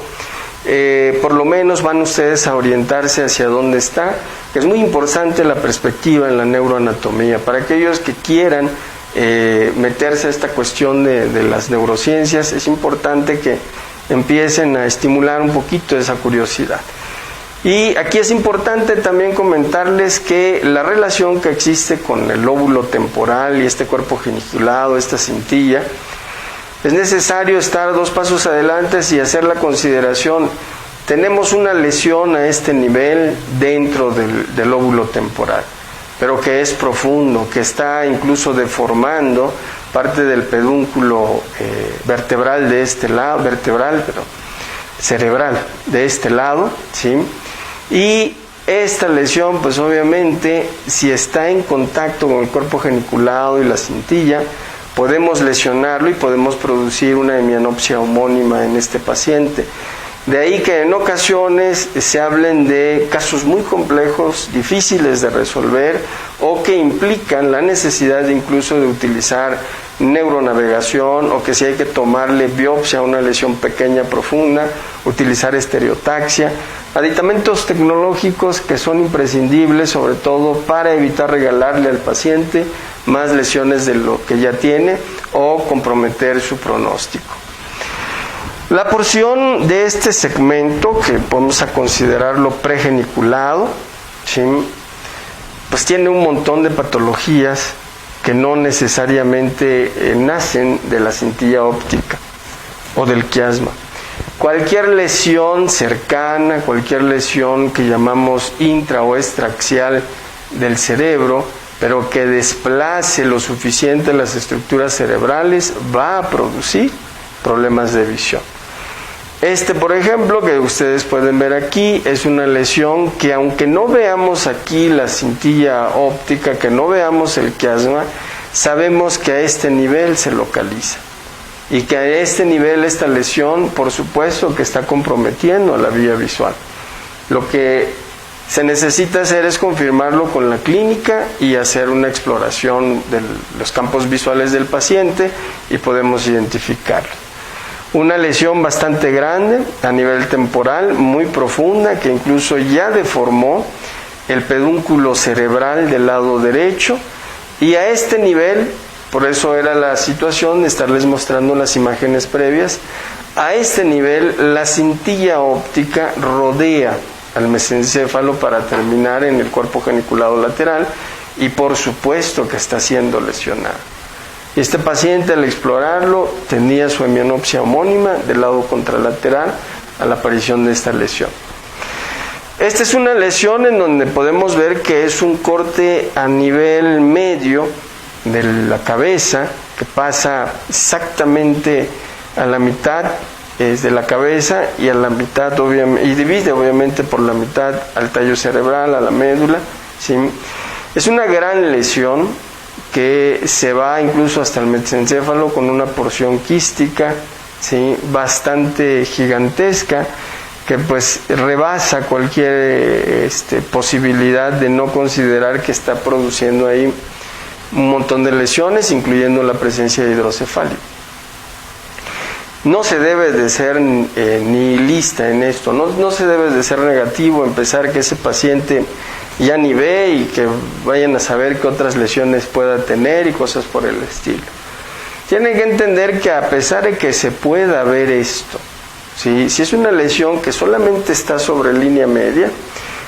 por lo menos van ustedes a orientarse hacia dónde está. Es muy importante la perspectiva en la neuroanatomía. Para aquellos que quieran meterse a esta cuestión de las neurociencias, es importante que empiecen a estimular un poquito esa curiosidad. Y aquí es importante también comentarles que la relación que existe con el lóbulo temporal y este cuerpo geniculado, esta cintilla, es necesario estar 2 pasos adelante y hacer la consideración. Tenemos una lesión a este nivel dentro del lóbulo temporal, pero que es profundo, que está incluso deformando parte del pedúnculo vertebral de este lado, cerebral de este lado, ¿sí? Y esta lesión, pues obviamente, si está en contacto con el cuerpo geniculado y la cintilla, podemos lesionarlo y podemos producir una hemianopsia homónima en este paciente. De ahí que en ocasiones se hablen de casos muy complejos, difíciles de resolver o que implican la necesidad incluso de utilizar neuronavegación o que si hay que tomarle biopsia a una lesión pequeña profunda, utilizar estereotaxia, aditamentos tecnológicos que son imprescindibles sobre todo para evitar regalarle al paciente más lesiones de lo que ya tiene o comprometer su pronóstico. La porción de este segmento, que vamos a considerarlo pregeniculado, ¿sí? Pues tiene un montón de patologías que no necesariamente nacen de la cintilla óptica o del quiasma. Cualquier lesión cercana, cualquier lesión que llamamos intra o extraaxial del cerebro, pero que desplace lo suficiente las estructuras cerebrales, va a producir problemas de visión. Por ejemplo, que ustedes pueden ver aquí, es una lesión que aunque no veamos aquí la cintilla óptica, que no veamos el quiasma, sabemos que a este nivel se localiza. Y que a este nivel esta lesión, por supuesto, que está comprometiendo a la vía visual. Lo que se necesita hacer es confirmarlo con la clínica y hacer una exploración de los campos visuales del paciente y podemos identificarlo. Una lesión bastante grande a nivel temporal, muy profunda, que incluso ya deformó el pedúnculo cerebral del lado derecho, y a este nivel, por eso era la situación de estarles mostrando las imágenes previas, a este nivel la cintilla óptica rodea al mesencéfalo para terminar en el cuerpo geniculado lateral y por supuesto que está siendo lesionado. Y este paciente, al explorarlo, tenía su hemianopsia homónima del lado contralateral a la aparición de esta lesión. Esta es una lesión en donde podemos ver que es un corte a nivel medio de la cabeza, que pasa exactamente a la mitad de la cabeza y a la mitad, y divide obviamente por la mitad al tallo cerebral, a la médula, ¿sí? Es una gran lesión que se va incluso hasta el mesencéfalo con una porción quística, ¿sí? Bastante gigantesca, que pues rebasa cualquier posibilidad de no considerar que está produciendo ahí un montón de lesiones, incluyendo la presencia de hidrocefalia. No se debe de ser nihilista en esto, no se debe de ser negativo, empezar que ese paciente ya ni ve y que vayan a saber qué otras lesiones pueda tener y cosas por el estilo. Tienen que entender que a pesar de que se pueda ver esto, ¿sí? Si es una lesión que solamente está sobre línea media,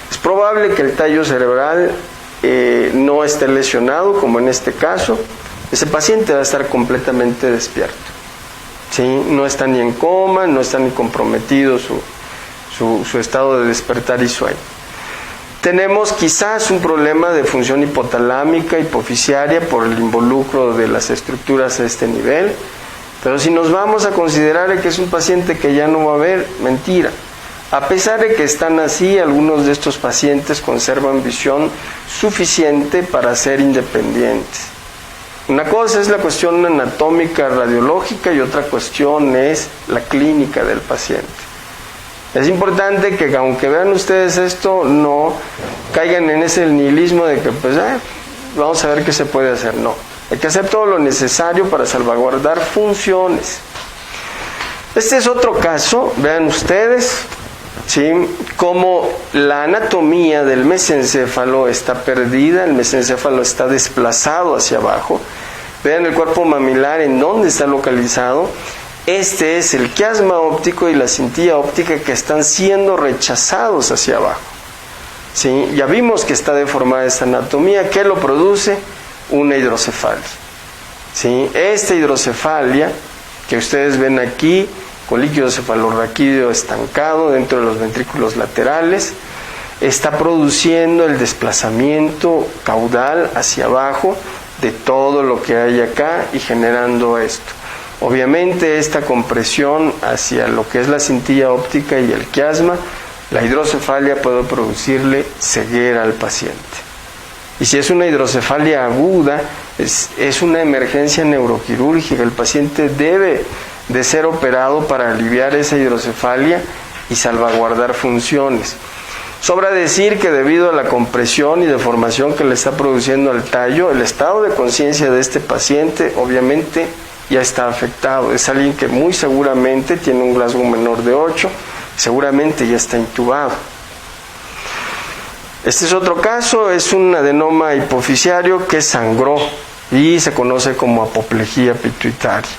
es probable que el tallo cerebral no esté lesionado, como en este caso. Ese paciente va a estar completamente despierto, ¿sí? No está ni en coma, no está ni comprometido su estado de despertar y sueño. Tenemos quizás un problema de función hipotalámica, hipofisiaria, por el involucro de las estructuras a este nivel, pero si nos vamos a considerar que es un paciente que ya no va a ver, mentira. A pesar de que están así, algunos de estos pacientes conservan visión suficiente para ser independientes. Una cosa es la cuestión anatómica, radiológica, y otra cuestión es la clínica del paciente. Es importante que aunque vean ustedes esto, no caigan en ese nihilismo de que pues vamos a ver qué se puede hacer. No, hay que hacer todo lo necesario para salvaguardar funciones. Este es otro caso, vean ustedes, ¿sí? Cómo la anatomía del mesencéfalo está perdida, el mesencéfalo está desplazado hacia abajo. Vean el cuerpo mamilar en dónde está localizado. Este es el quiasma óptico y la cintilla óptica que están siendo rechazados hacia abajo, ¿sí? Ya vimos que está deformada esta anatomía. ¿Qué lo produce? Una hidrocefalia, ¿sí? Esta hidrocefalia que ustedes ven aquí, con líquido cefalorraquídeo estancado dentro de los ventrículos laterales, está produciendo el desplazamiento caudal hacia abajo de todo lo que hay acá y generando esto. Obviamente esta compresión hacia lo que es la cintilla óptica y el quiasma, la hidrocefalia puede producirle ceguera al paciente. Y si es una hidrocefalia aguda, es una emergencia neuroquirúrgica. El paciente debe de ser operado para aliviar esa hidrocefalia y salvaguardar funciones. Sobra decir que debido a la compresión y deformación que le está produciendo al tallo, el estado de conciencia de este paciente obviamente ya está afectado. Es alguien que muy seguramente tiene un Glasgow menor de 8, seguramente ya está intubado. Este es otro caso, es un adenoma hipofisiario que sangró y se conoce como apoplejía pituitaria.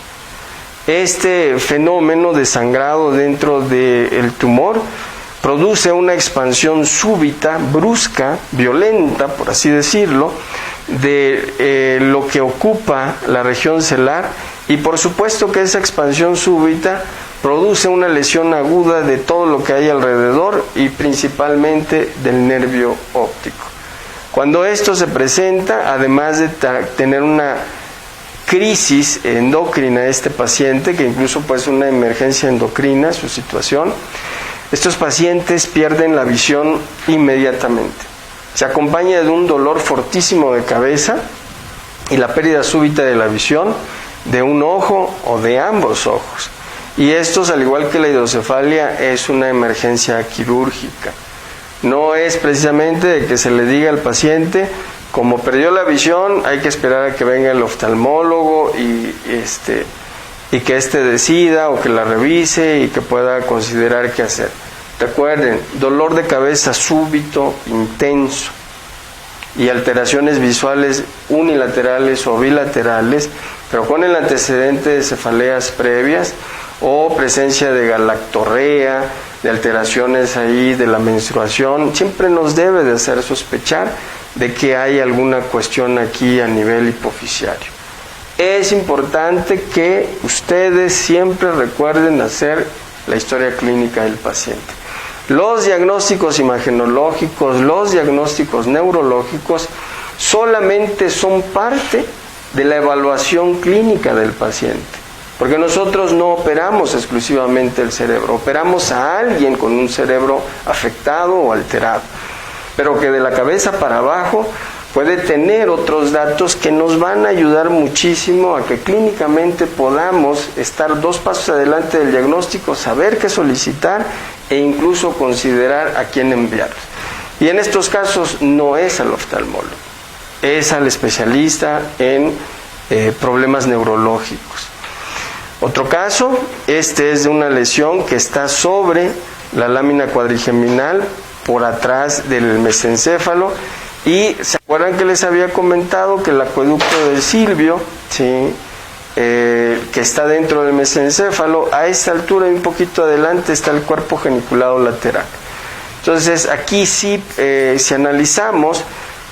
Este fenómeno de sangrado dentro del tumor produce una expansión súbita, brusca, violenta, por así decirlo, de lo que ocupa la región celar, y por supuesto que esa expansión súbita produce una lesión aguda de todo lo que hay alrededor y principalmente del nervio óptico. Cuando esto se presenta, además de tener una crisis endocrina a este paciente, que incluso puede ser una emergencia endocrina su situación, estos pacientes pierden la visión inmediatamente. Se acompaña de un dolor fortísimo de cabeza y la pérdida súbita de la visión de un ojo o de ambos ojos. Y estos, al igual que la hidrocefalia, es una emergencia quirúrgica. No es precisamente de que se le diga al paciente, como perdió la visión, hay que esperar a que venga el oftalmólogo y que éste decida o que la revise y que pueda considerar qué hacer. Recuerden, dolor de cabeza súbito, intenso, y alteraciones visuales unilaterales o bilaterales, pero con el antecedente de cefaleas previas o presencia de galactorrea, de alteraciones ahí de la menstruación, siempre nos debe de hacer sospechar de que hay alguna cuestión aquí a nivel hipofisiario. Es importante que ustedes siempre recuerden hacer la historia clínica del paciente. Los diagnósticos imagenológicos, los diagnósticos neurológicos solamente son parte de la evaluación clínica del paciente, porque nosotros no operamos exclusivamente el cerebro, operamos a alguien con un cerebro afectado o alterado, pero que de la cabeza para abajo puede tener otros datos que nos van a ayudar muchísimo a que clínicamente podamos estar 2 pasos adelante del diagnóstico, saber qué solicitar e incluso considerar a quién enviarlos. Y en estos casos no es al oftalmólogo, es al especialista en problemas neurológicos. Otro caso, este es de una lesión que está sobre la lámina cuadrigeminal por atrás del mesencéfalo. Y ¿se acuerdan que les había comentado que el acueducto de Silvio, ¿sí? Que está dentro del mesencéfalo, a esta altura y un poquito adelante está el cuerpo geniculado lateral? Entonces aquí sí, si analizamos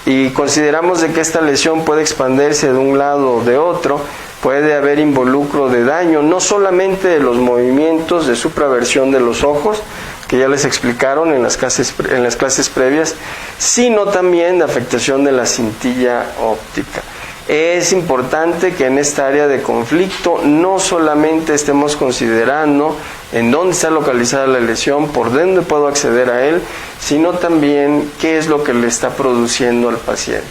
y consideramos de que esta lesión puede expandirse de un lado o de otro, puede haber involucro de daño, no solamente de los movimientos de supraversión de los ojos, que ya les explicaron en las clases previas, sino también de afectación de la cintilla óptica. Es importante que en esta área de conflicto no solamente estemos considerando en dónde está localizada la lesión, por dónde puedo acceder a él, sino también qué es lo que le está produciendo al paciente.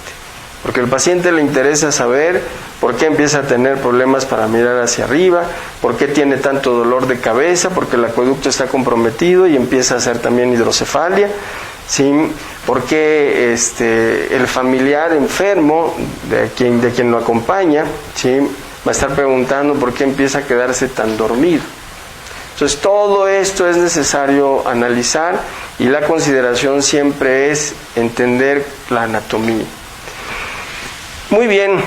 Porque al paciente le interesa saber por qué empieza a tener problemas para mirar hacia arriba, por qué tiene tanto dolor de cabeza, porque el acueducto está comprometido y empieza a hacer también hidrocefalia, ¿sí? Por qué el familiar enfermo de quien lo acompaña, ¿sí? Va a estar preguntando por qué empieza a quedarse tan dormido. Entonces todo esto es necesario analizar y la consideración siempre es entender la anatomía. Muy bien,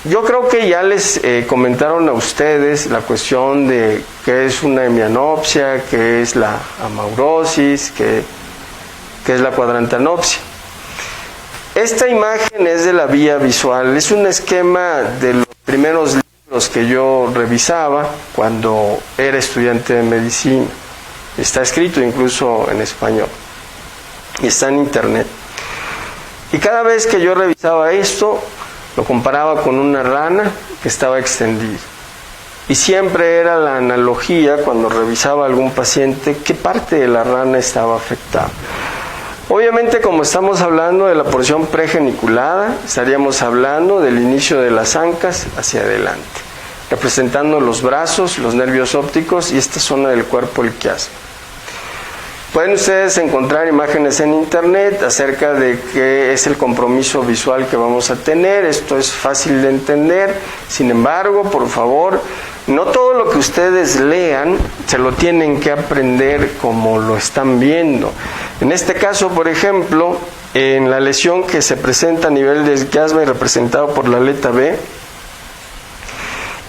yo creo que ya les comentaron a ustedes la cuestión de qué es una hemianopsia, qué es la amaurosis, qué es la cuadrantanopsia. Esta imagen es de la vía visual, es un esquema de los primeros libros que yo revisaba cuando era estudiante de medicina. Está escrito incluso en español y está en internet. Y cada vez que yo revisaba esto, lo comparaba con una rana que estaba extendida. Y siempre era la analogía cuando revisaba a algún paciente, qué parte de la rana estaba afectada. Obviamente, como estamos hablando de la porción pregeniculada, estaríamos hablando del inicio de las ancas hacia adelante, representando los brazos, los nervios ópticos y esta zona del cuerpo, el quiasma. Pueden ustedes encontrar imágenes en internet acerca de qué es el compromiso visual que vamos a tener. Esto es fácil de entender. Sin embargo, por favor, no todo lo que ustedes lean se lo tienen que aprender como lo están viendo. En este caso, por ejemplo, en la lesión que se presenta a nivel del quiasma y representado por la letra B,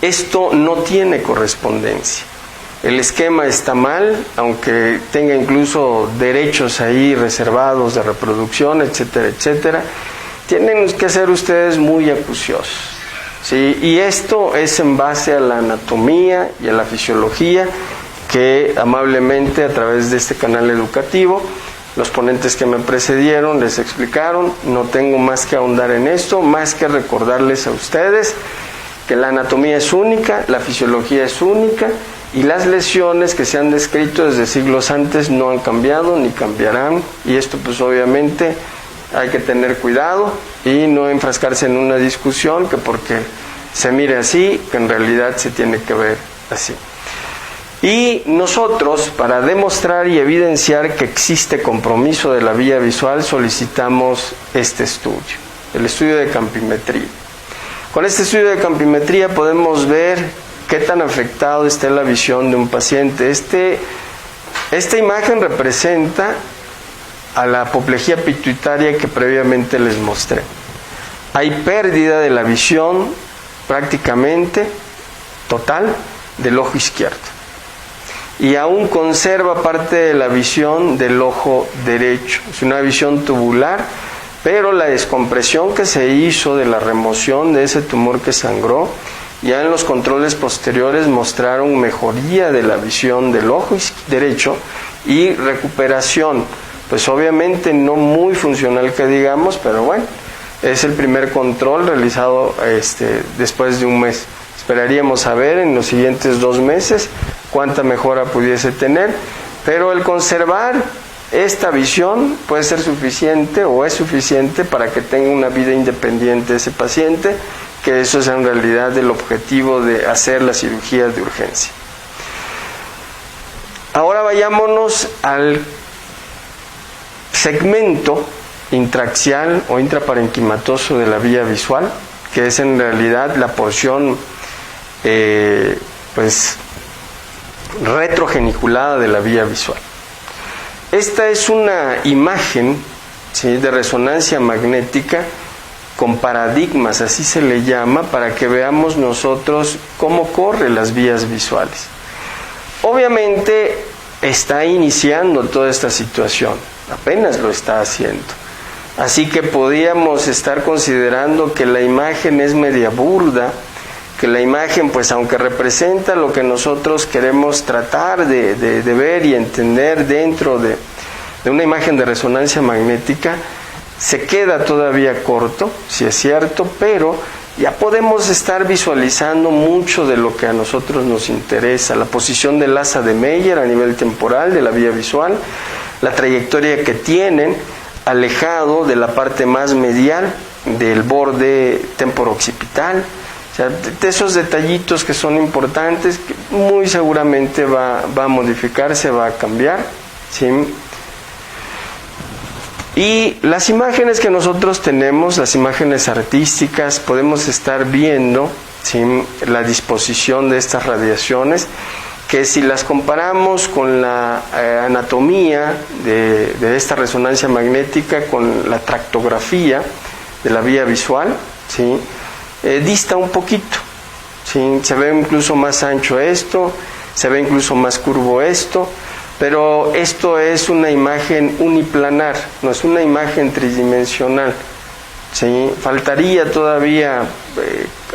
esto no tiene correspondencia. El esquema está mal, aunque tenga incluso derechos ahí reservados de reproducción, etcétera, etcétera. Tienen que ser ustedes muy acuciosos, ¿sí? Y esto es en base a la anatomía y a la fisiología que amablemente a través de este canal educativo los ponentes que me precedieron les explicaron. No tengo más que ahondar en esto, más que recordarles a ustedes que la anatomía es única, la fisiología es única, y las lesiones que se han descrito desde siglos antes no han cambiado ni cambiarán, y esto pues obviamente hay que tener cuidado y no enfrascarse en una discusión que porque se mire así, que en realidad se tiene que ver así. Y nosotros, para demostrar y evidenciar que existe compromiso de la vía visual, solicitamos este estudio, el estudio de campimetría. Con este estudio de campimetría podemos ver qué tan afectado está la visión de un paciente. Esta imagen representa a la apoplejía pituitaria que previamente les mostré. Hay pérdida de la visión prácticamente total del ojo izquierdo. Y aún conserva parte de la visión del ojo derecho. Es una visión tubular pero la descompresión que se hizo de la remoción de ese tumor que sangró, ya en los controles posteriores mostraron mejoría de la visión del ojo derecho y recuperación, pues obviamente no muy funcional que digamos, pero bueno, es el primer control realizado después de un mes. Esperaríamos a ver en los siguientes 2 meses cuánta mejora pudiese tener, pero el conservar esta visión puede ser suficiente o es suficiente para que tenga una vida independiente ese paciente, que eso es en realidad el objetivo de hacer las cirugías de urgencia. Ahora vayámonos al segmento intraaxial o intraparenquimatoso de la vía visual, que es en realidad la porción retrogeniculada de la vía visual. Esta es una imagen, ¿sí?, de resonancia magnética con paradigmas, así se le llama, para que veamos nosotros cómo corren las vías visuales. Obviamente está iniciando toda esta situación, apenas lo está haciendo. Así que podríamos estar considerando que la imagen es media burda, que la imagen, pues aunque representa lo que nosotros queremos tratar de ver y entender dentro de una imagen de resonancia magnética, se queda todavía corto, si es cierto, pero ya podemos estar visualizando mucho de lo que a nosotros nos interesa: la posición del asa de Meyer a nivel temporal de la vía visual, la trayectoria que tienen alejado de la parte más medial del borde temporo-occipital. O sea, de esos detallitos que son importantes, que muy seguramente va a modificarse, va a cambiar, ¿sí? Y las imágenes que nosotros tenemos, las imágenes artísticas, podemos estar viendo, ¿sí?, la disposición de estas radiaciones, que si las comparamos con la anatomía de esta resonancia magnética, con la tractografía de la vía visual, ¿sí?, dista un poquito, ¿sí? Se ve incluso más ancho esto, se ve incluso más curvo esto, pero esto es una imagen uniplanar, no es una imagen tridimensional, ¿sí? Faltaría todavía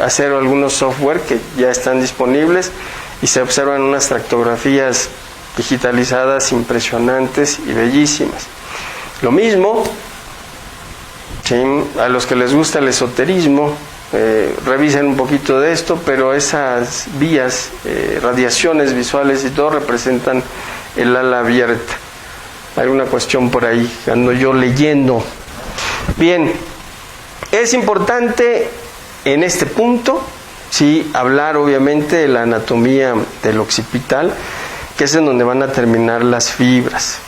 hacer algunos software que ya están disponibles y se observan unas tractografías digitalizadas impresionantes y bellísimas. Lo mismo, ¿sí?, a los que les gusta el esoterismo, revisen un poquito de esto, pero esas vías, radiaciones visuales y todo, representan el ala abierta. Hay una cuestión por ahí, ando yo leyendo. Bien, es importante en este punto, sí, hablar obviamente de la anatomía del occipital, que es en donde van a terminar las fibras,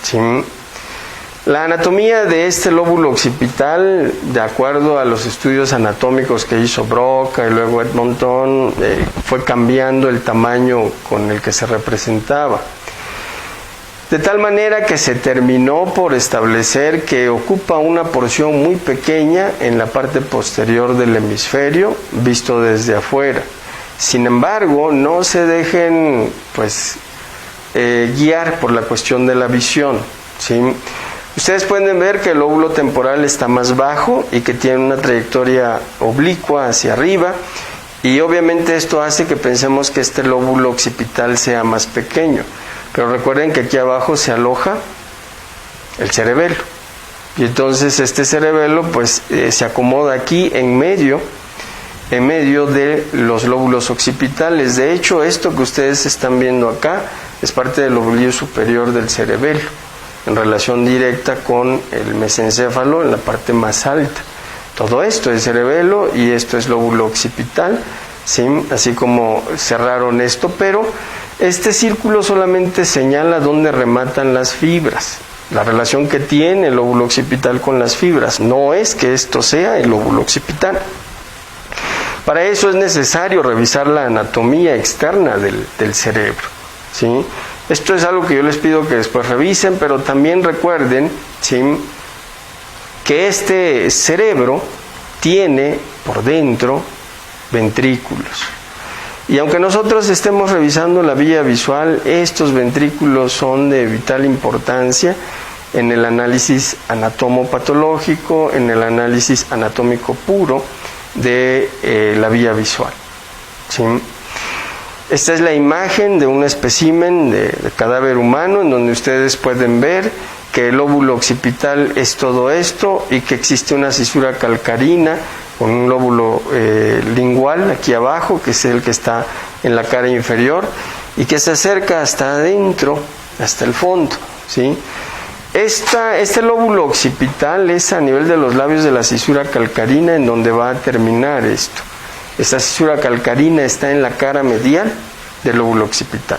¿sí? La anatomía de este lóbulo occipital, de acuerdo a los estudios anatómicos que hizo Broca y luego Edmonton, fue cambiando el tamaño con el que se representaba. De tal manera que se terminó por establecer que ocupa una porción muy pequeña en la parte posterior del hemisferio, visto desde afuera. Sin embargo, no se dejen guiar por la cuestión de la visión, ¿sí? Ustedes pueden ver que el lóbulo temporal está más bajo y que tiene una trayectoria oblicua hacia arriba, y obviamente esto hace que pensemos que este lóbulo occipital sea más pequeño. Pero recuerden que aquí abajo se aloja el cerebelo, y entonces este cerebelo se acomoda aquí en medio de los lóbulos occipitales. De hecho, esto que ustedes están viendo acá es parte del lóbulo superior del cerebelo, en relación directa con el mesencéfalo en la parte más alta. Todo esto es cerebelo y esto es lóbulo occipital, ¿sí? Así como cerraron esto, pero este círculo solamente señala dónde rematan las fibras, la relación que tiene el lóbulo occipital con las fibras. No es que esto sea el lóbulo occipital. Para eso es necesario revisar la anatomía externa del cerebro, ¿sí? Esto es algo que yo les pido que después revisen, pero también recuerden, ¿sí?, que este cerebro tiene por dentro ventrículos. Y aunque nosotros estemos revisando la vía visual, estos ventrículos son de vital importancia en el análisis anatomopatológico, en el análisis anatómico puro de la vía visual. ¿Sí? Esta es la imagen de un espécimen de cadáver humano, en donde ustedes pueden ver que el lóbulo occipital es todo esto y que existe una cisura calcarina con un lóbulo lingual aquí abajo, que es el que está en la cara inferior y que se acerca hasta adentro, hasta el fondo, ¿sí? Este lóbulo occipital es a nivel de los labios de la cisura calcarina, en donde va a terminar esto. Esta cisura calcarina está en la cara medial del lóbulo occipital.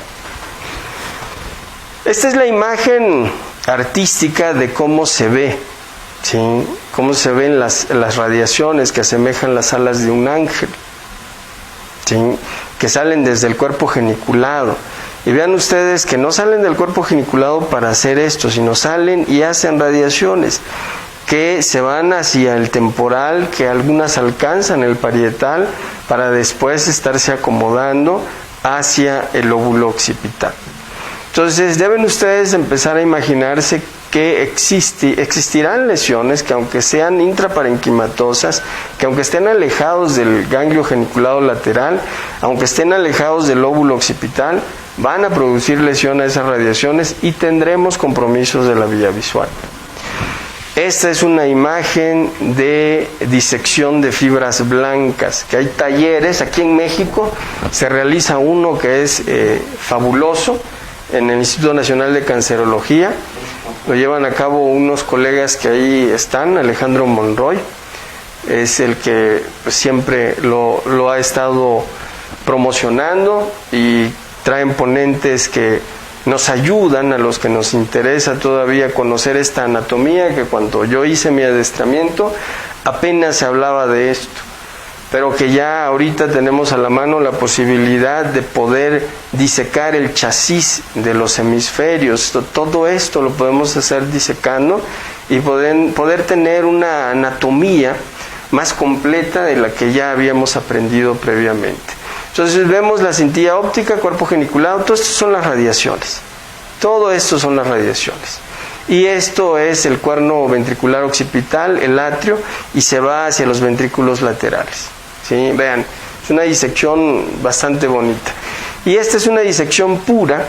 Esta es la imagen artística de cómo se ve, ¿sí? Cómo se ven las radiaciones que asemejan las alas de un ángel, ¿sí? Que salen desde el cuerpo geniculado. Y vean ustedes que no salen del cuerpo geniculado para hacer esto, sino salen y hacen radiaciones que se van hacia el temporal, que algunas alcanzan el parietal, para después estarse acomodando hacia el lóbulo occipital. Entonces deben ustedes empezar a imaginarse que existirán lesiones que, aunque sean intraparenquimatosas, que aunque estén alejados del ganglio geniculado lateral, aunque estén alejados del lóbulo occipital, van a producir lesión a esas radiaciones y tendremos compromisos de la vía visual. Esta es una imagen de disección de fibras blancas, que hay talleres, aquí en México se realiza uno que es fabuloso, en el Instituto Nacional de Cancerología. Lo llevan a cabo unos colegas que ahí están. Alejandro Monroy es el que pues siempre lo ha estado promocionando, y traen ponentes que nos ayudan a los que nos interesa todavía conocer esta anatomía, que cuando yo hice mi adiestramiento apenas se hablaba de esto, pero que ya ahorita tenemos a la mano la posibilidad de poder disecar el chasis de los hemisferios. Todo esto lo podemos hacer disecando y poder tener una anatomía más completa de la que ya habíamos aprendido previamente. Entonces vemos la cintilla óptica, cuerpo geniculado, todo esto son las radiaciones. Todo esto son las radiaciones. Y esto es el cuerno ventricular occipital, el atrio, y se va hacia los ventrículos laterales. ¿Sí? Vean, es una disección bastante bonita. Y esta es una disección pura,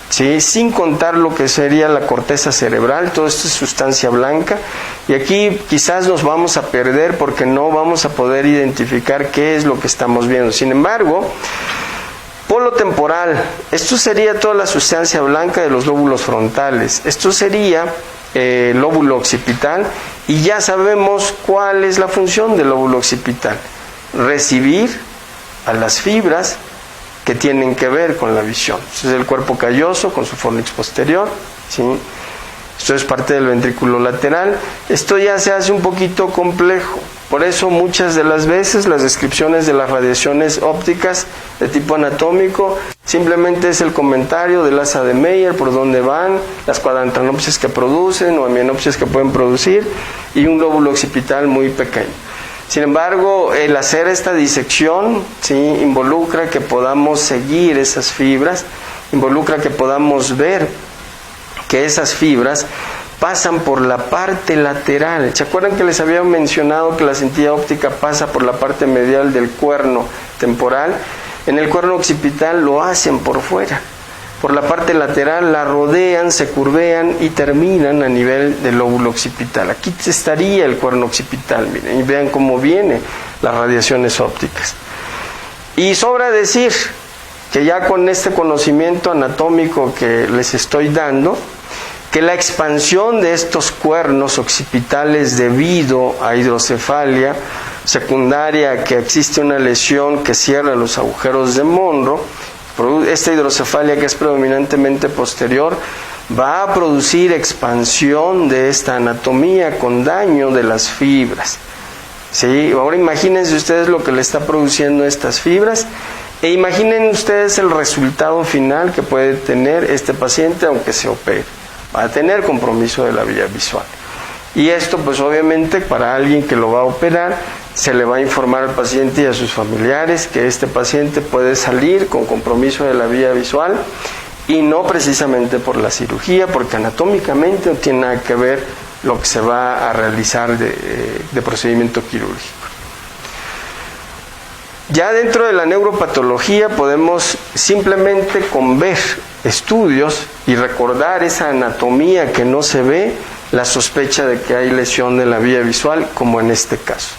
¿sí? Sin contar lo que sería la corteza cerebral. Todo esto es sustancia blanca. Y aquí quizás nos vamos a perder porque no vamos a poder identificar qué es lo que estamos viendo. Sin embargo, polo temporal, esto sería toda la sustancia blanca de los lóbulos frontales. Esto sería el lóbulo occipital, y ya sabemos cuál es la función del lóbulo occipital: recibir a las fibras que tienen que ver con la visión. Este es el cuerpo calloso con su fornix posterior, ¿sí? Esto es parte del ventrículo lateral. Esto ya se hace un poquito complejo. Por eso muchas de las veces las descripciones de las radiaciones ópticas de tipo anatómico simplemente es el comentario del asa de Meyer, por dónde van, las cuadrantanopsias que producen o hemianopsias que pueden producir, y un lóbulo occipital muy pequeño. Sin embargo, el hacer esta disección, ¿sí?, involucra que podamos seguir esas fibras, involucra que podamos ver que esas fibras pasan por la parte lateral. ¿Se acuerdan que les había mencionado que la cintilla óptica pasa por la parte medial del cuerno temporal? En el cuerno occipital lo hacen por fuera. Por la parte lateral la rodean, se curvean y terminan a nivel del lóbulo occipital. Aquí estaría el cuerno occipital, miren, y vean cómo vienen las radiaciones ópticas. Y sobra decir que ya con este conocimiento anatómico que les estoy dando, que la expansión de estos cuernos occipitales debido a hidrocefalia secundaria, que existe una lesión que cierra los agujeros de Monro, esta hidrocefalia, que es predominantemente posterior, va a producir expansión de esta anatomía con daño de las fibras. ¿Sí? Ahora imagínense ustedes lo que le está produciendo estas fibras, e imaginen ustedes el resultado final que puede tener este paciente aunque se opere. Va a tener compromiso de la vía visual. Y esto pues obviamente para alguien que lo va a operar se le va a informar al paciente y a sus familiares que este paciente puede salir con compromiso de la vía visual y no precisamente por la cirugía, porque anatómicamente no tiene nada que ver lo que se va a realizar de procedimiento quirúrgico. Ya dentro de la neuropatología podemos simplemente con ver estudios y recordar esa anatomía que no se ve, la sospecha de que hay lesión de la vía visual, como en este caso.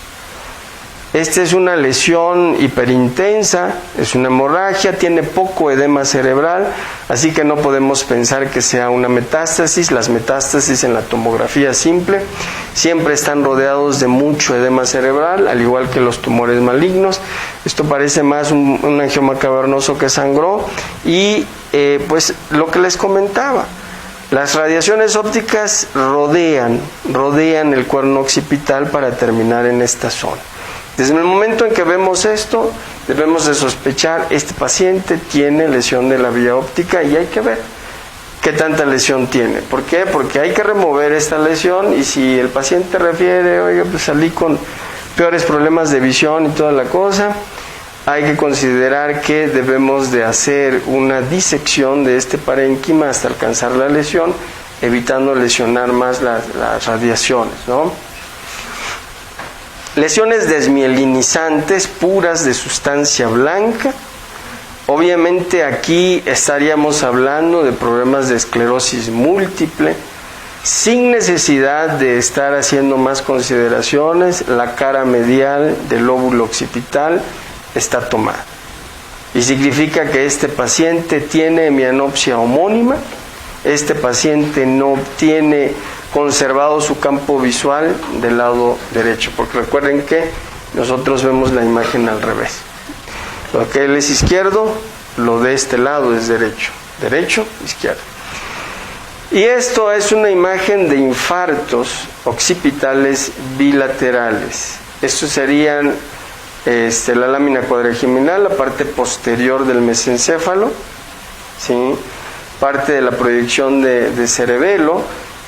Esta es una lesión hiperintensa, es una hemorragia, tiene poco edema cerebral, así que no podemos pensar que sea una metástasis. Las metástasis en la tomografía simple siempre están rodeados de mucho edema cerebral, al igual que los tumores malignos. Esto parece más un angioma cavernoso que sangró y pues lo que les comentaba, las radiaciones ópticas rodean el cuerno occipital para terminar en esta zona. Desde el momento en que vemos esto, debemos de sospechar, este paciente tiene lesión de la vía óptica y hay que ver qué tanta lesión tiene. ¿Por qué? Porque hay que remover esta lesión y si el paciente refiere, oiga, pues salí con peores problemas de visión y toda la cosa, hay que considerar que debemos de hacer una disección de este parénquima hasta alcanzar la lesión, evitando lesionar más las radiaciones, ¿no? Lesiones desmielinizantes puras de sustancia blanca. Obviamente aquí estaríamos hablando de problemas de esclerosis múltiple, sin necesidad de estar haciendo más consideraciones. La cara medial del lóbulo occipital está tomada y significa que este paciente tiene hemianopsia homónima, este paciente no tiene conservado su campo visual del lado derecho, porque recuerden que nosotros vemos la imagen al revés. Lo que él es izquierdo, lo de este lado es derecho, derecho, izquierdo. Y esto es una imagen de infartos occipitales bilaterales. Estos serían la lámina cuadrigeminal, la parte posterior del mesencéfalo, ¿sí? Parte de la proyección de cerebelo,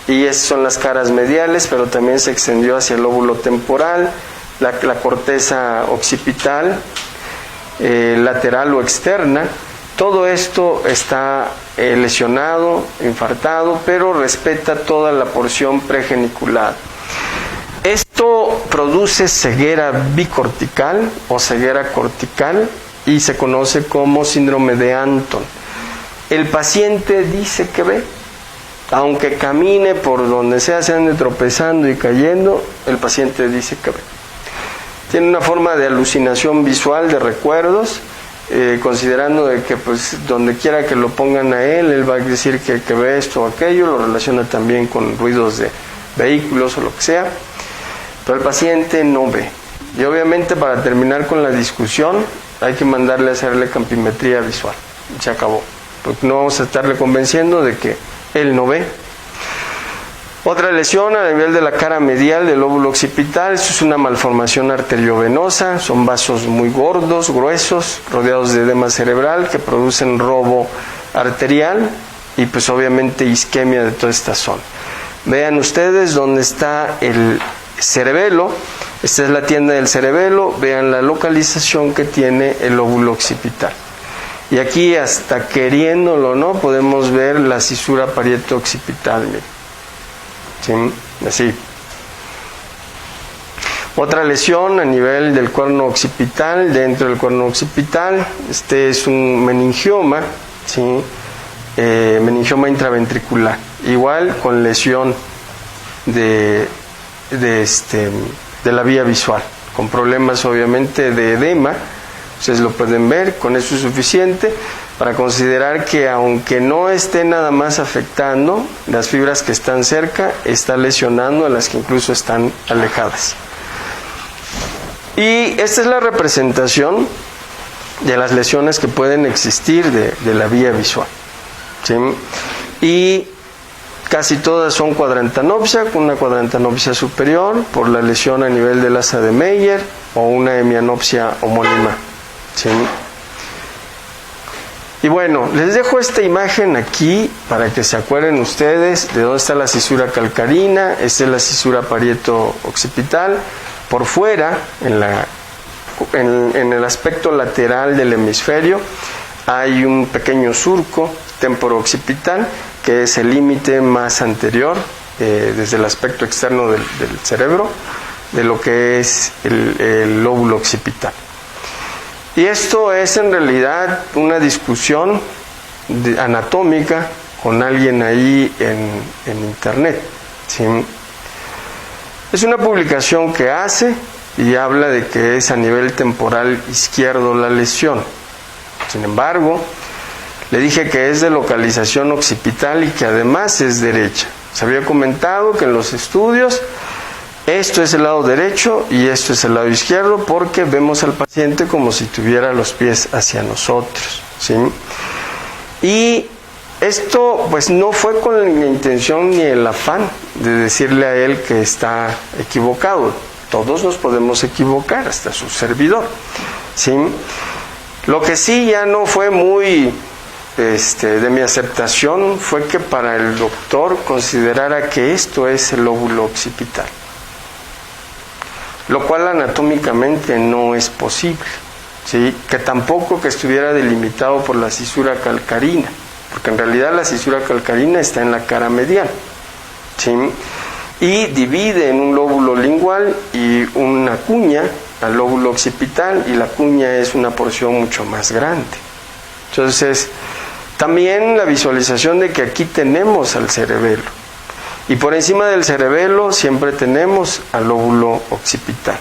y esas son las caras mediales, pero también se extendió hacia el lóbulo temporal, la corteza occipital, lateral o externa. Todo esto está lesionado, infartado, pero respeta toda la porción pregeniculada. Esto produce ceguera bicortical o ceguera cortical y se conoce como síndrome de Anton. El paciente dice que ve, aunque camine por donde sea, se ande tropezando y cayendo, el paciente dice que ve. Tiene una forma de alucinación visual, de recuerdos, considerando de que pues donde quiera que lo pongan a él va a decir que ve esto o aquello, lo relaciona también con ruidos de vehículos o lo que sea, pero el paciente no ve. Y obviamente para terminar con la discusión hay que mandarle a hacerle campimetría visual, se acabó, porque no vamos a estarle convenciendo de que él no ve. Otra lesión a nivel de la cara medial del lóbulo occipital. Esto es una malformación arteriovenosa, son vasos muy gordos, gruesos, rodeados de edema cerebral que producen robo arterial y pues obviamente isquemia de toda esta zona. Vean ustedes dónde está el cerebelo, esta es la tienda del cerebelo, vean la localización que tiene el lóbulo occipital. Y aquí hasta queriéndolo no podemos ver la cisura parieto-occipital, ¿sí? Así. Otra lesión a nivel del cuerno occipital, dentro del cuerno occipital, este es un meningioma, ¿sí? Meningioma intraventricular, igual con lesión de la vía visual, con problemas obviamente de edema. Ustedes lo pueden ver, con eso es suficiente para considerar que aunque no esté nada más afectando las fibras que están cerca, está lesionando a las que incluso están alejadas. Y esta es la representación de las lesiones que pueden existir de la vía visual, ¿sí? Y casi todas son cuadrantanopsia, con una cuadrantanopsia superior por la lesión a nivel del asa de Meyer o una hemianopsia homónima, ¿sí? Y bueno, les dejo esta imagen aquí para que se acuerden ustedes de dónde está la cisura calcarina. Esta es la cisura parieto-occipital. Por fuera, en el aspecto lateral del hemisferio, hay un pequeño surco temporo-occipital, que es el límite más anterior desde el aspecto externo del cerebro, de lo que es el lóbulo occipital. Y esto es en realidad una discusión anatómica con alguien ahí en internet, ¿sí? Es una publicación que hace y habla de que es a nivel temporal izquierdo la lesión. Sin embargo, le dije que es de localización occipital y que además es derecha. Se había comentado que en los estudios esto es el lado derecho y esto es el lado izquierdo, porque vemos al paciente como si tuviera los pies hacia nosotros, ¿sí? Y esto pues no fue con la intención ni el afán de decirle a él que está equivocado. Todos nos podemos equivocar, hasta su servidor, ¿sí? Lo que sí ya no fue muy de mi aceptación fue que para el doctor considerara que esto es el lóbulo occipital, lo cual anatómicamente no es posible, ¿sí? Que tampoco que estuviera delimitado por la cisura calcarina, porque en realidad la cisura calcarina está en la cara medial, ¿sí? Y divide en un lóbulo lingual y una cuña al lóbulo occipital, y la cuña es una porción mucho más grande. Entonces, también la visualización de que aquí tenemos al cerebelo, y por encima del cerebelo siempre tenemos al lóbulo occipital,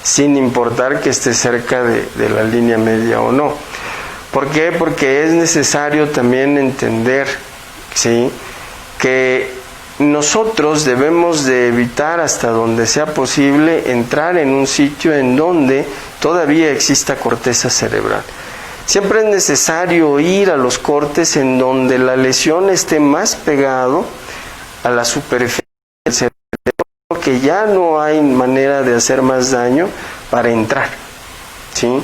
sin importar que esté cerca de la línea media o no. ¿Por qué? Porque es necesario también entender, ¿sí?, que nosotros debemos de evitar hasta donde sea posible entrar en un sitio en donde todavía exista corteza cerebral. Siempre es necesario ir a los cortes en donde la lesión esté más pegado a la superficie del cerebro, que ya no hay manera de hacer más daño para entrar, ¿sí?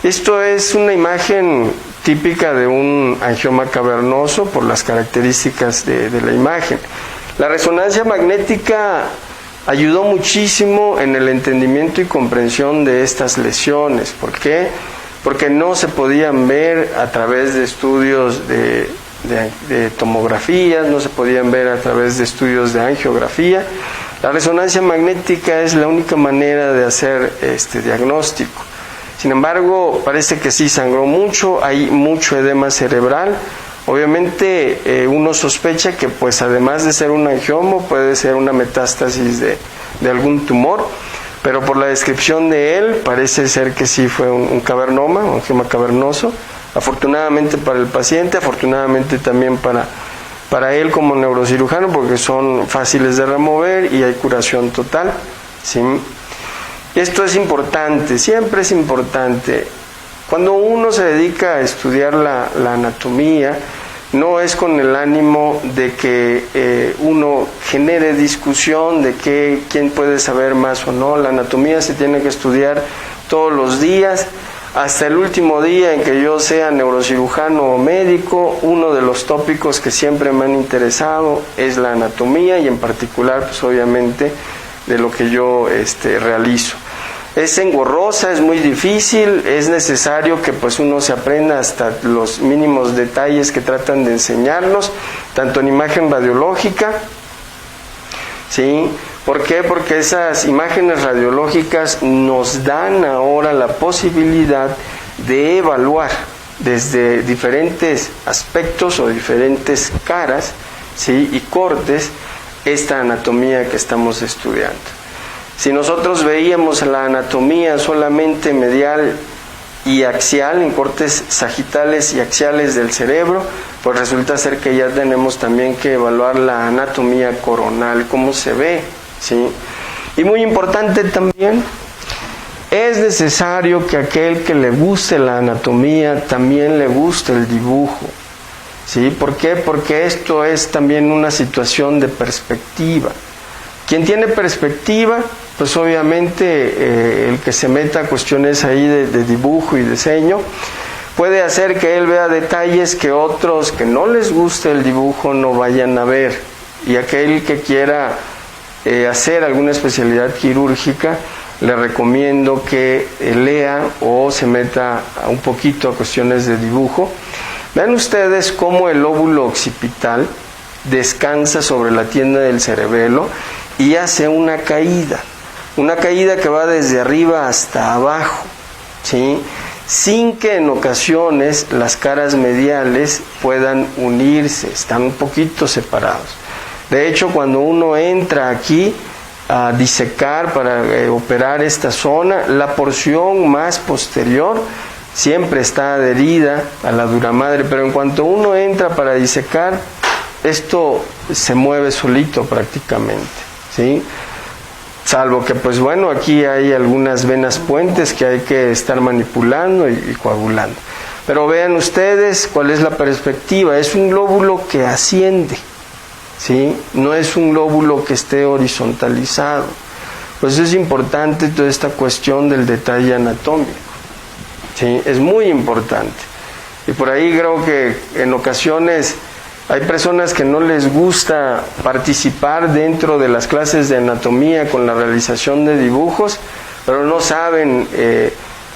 Esto es una imagen típica de un angioma cavernoso por las características de la imagen. La resonancia magnética ayudó muchísimo en el entendimiento y comprensión de estas lesiones. ¿Por qué? Porque no se podían ver a través de estudios de tomografías, no se podían ver a través de estudios de angiografía. La resonancia magnética es la única manera de hacer este diagnóstico. Sin embargo, parece que sí sangró mucho, hay mucho edema cerebral. Obviamente uno sospecha que pues además de ser un angioma puede ser una metástasis de algún tumor, pero por la descripción de él parece ser que sí fue un cavernoma, un angioma cavernoso. Afortunadamente para el paciente, afortunadamente también para él como neurocirujano, porque son fáciles de remover y hay curación total, ¿sí? Esto es importante, siempre es importante. Cuando uno se dedica a estudiar la anatomía, no es con el ánimo de que uno genere discusión de quién puede saber más o no. La anatomía se tiene que estudiar todos los días, hasta el último día en que yo sea neurocirujano o médico. Uno de los tópicos que siempre me han interesado es la anatomía, y en particular, pues obviamente, de lo que yo realizo. Es engorrosa, es muy difícil, es necesario que pues uno se aprenda hasta los mínimos detalles que tratan de enseñarnos, tanto en imagen radiológica, ¿sí? ¿Por qué? Porque esas imágenes radiológicas nos dan ahora la posibilidad de evaluar desde diferentes aspectos o diferentes caras, ¿sí?, y cortes esta anatomía que estamos estudiando. Si nosotros veíamos la anatomía solamente medial y axial, en cortes sagitales y axiales del cerebro, pues resulta ser que ya tenemos también que evaluar la anatomía coronal, cómo se ve, ¿sí? Y muy importante también, es necesario que aquel que le guste la anatomía también le guste el dibujo, ¿sí? ¿Por qué? Porque esto es también una situación de perspectiva. Quien tiene perspectiva, pues obviamente el que se meta a cuestiones ahí de dibujo y diseño, puede hacer que él vea detalles que otros que no les guste el dibujo no vayan a ver. Y aquel que quiera hacer alguna especialidad quirúrgica, le recomiendo que lea o se meta un poquito a cuestiones de dibujo. Vean ustedes cómo el lóbulo occipital descansa sobre la tienda del cerebelo y hace una caída que va desde arriba hasta abajo, ¿sí? Sin que en ocasiones las caras mediales puedan unirse, están un poquito separados. De hecho, cuando uno entra aquí a disecar para operar esta zona, la porción más posterior siempre está adherida a la duramadre, pero en cuanto uno entra para disecar, esto se mueve solito prácticamente, ¿sí? Salvo que, pues bueno, aquí hay algunas venas puentes que hay que estar manipulando y coagulando. Pero vean ustedes cuál es la perspectiva. Es un lóbulo que asciende, ¿sí? No es un lóbulo que esté horizontalizado. Pues es importante toda esta cuestión del detalle anatómico, ¿sí? Es muy importante. Y por ahí creo que en ocasiones hay personas que no les gusta participar dentro de las clases de anatomía con la realización de dibujos, pero no saben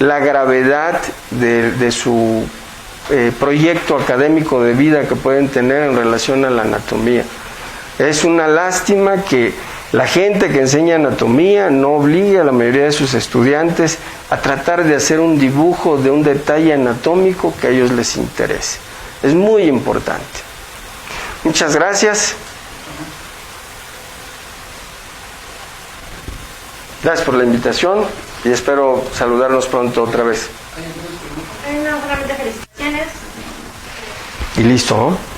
la gravedad de su proyecto académico de vida que pueden tener en relación a la anatomía. Es una lástima que la gente que enseña anatomía no obligue a la mayoría de sus estudiantes a tratar de hacer un dibujo de un detalle anatómico que a ellos les interese. Es muy importante. Muchas gracias. Gracias por la invitación y espero saludarnos pronto otra vez. No, solamente felicitaciones. Y listo, ¿no?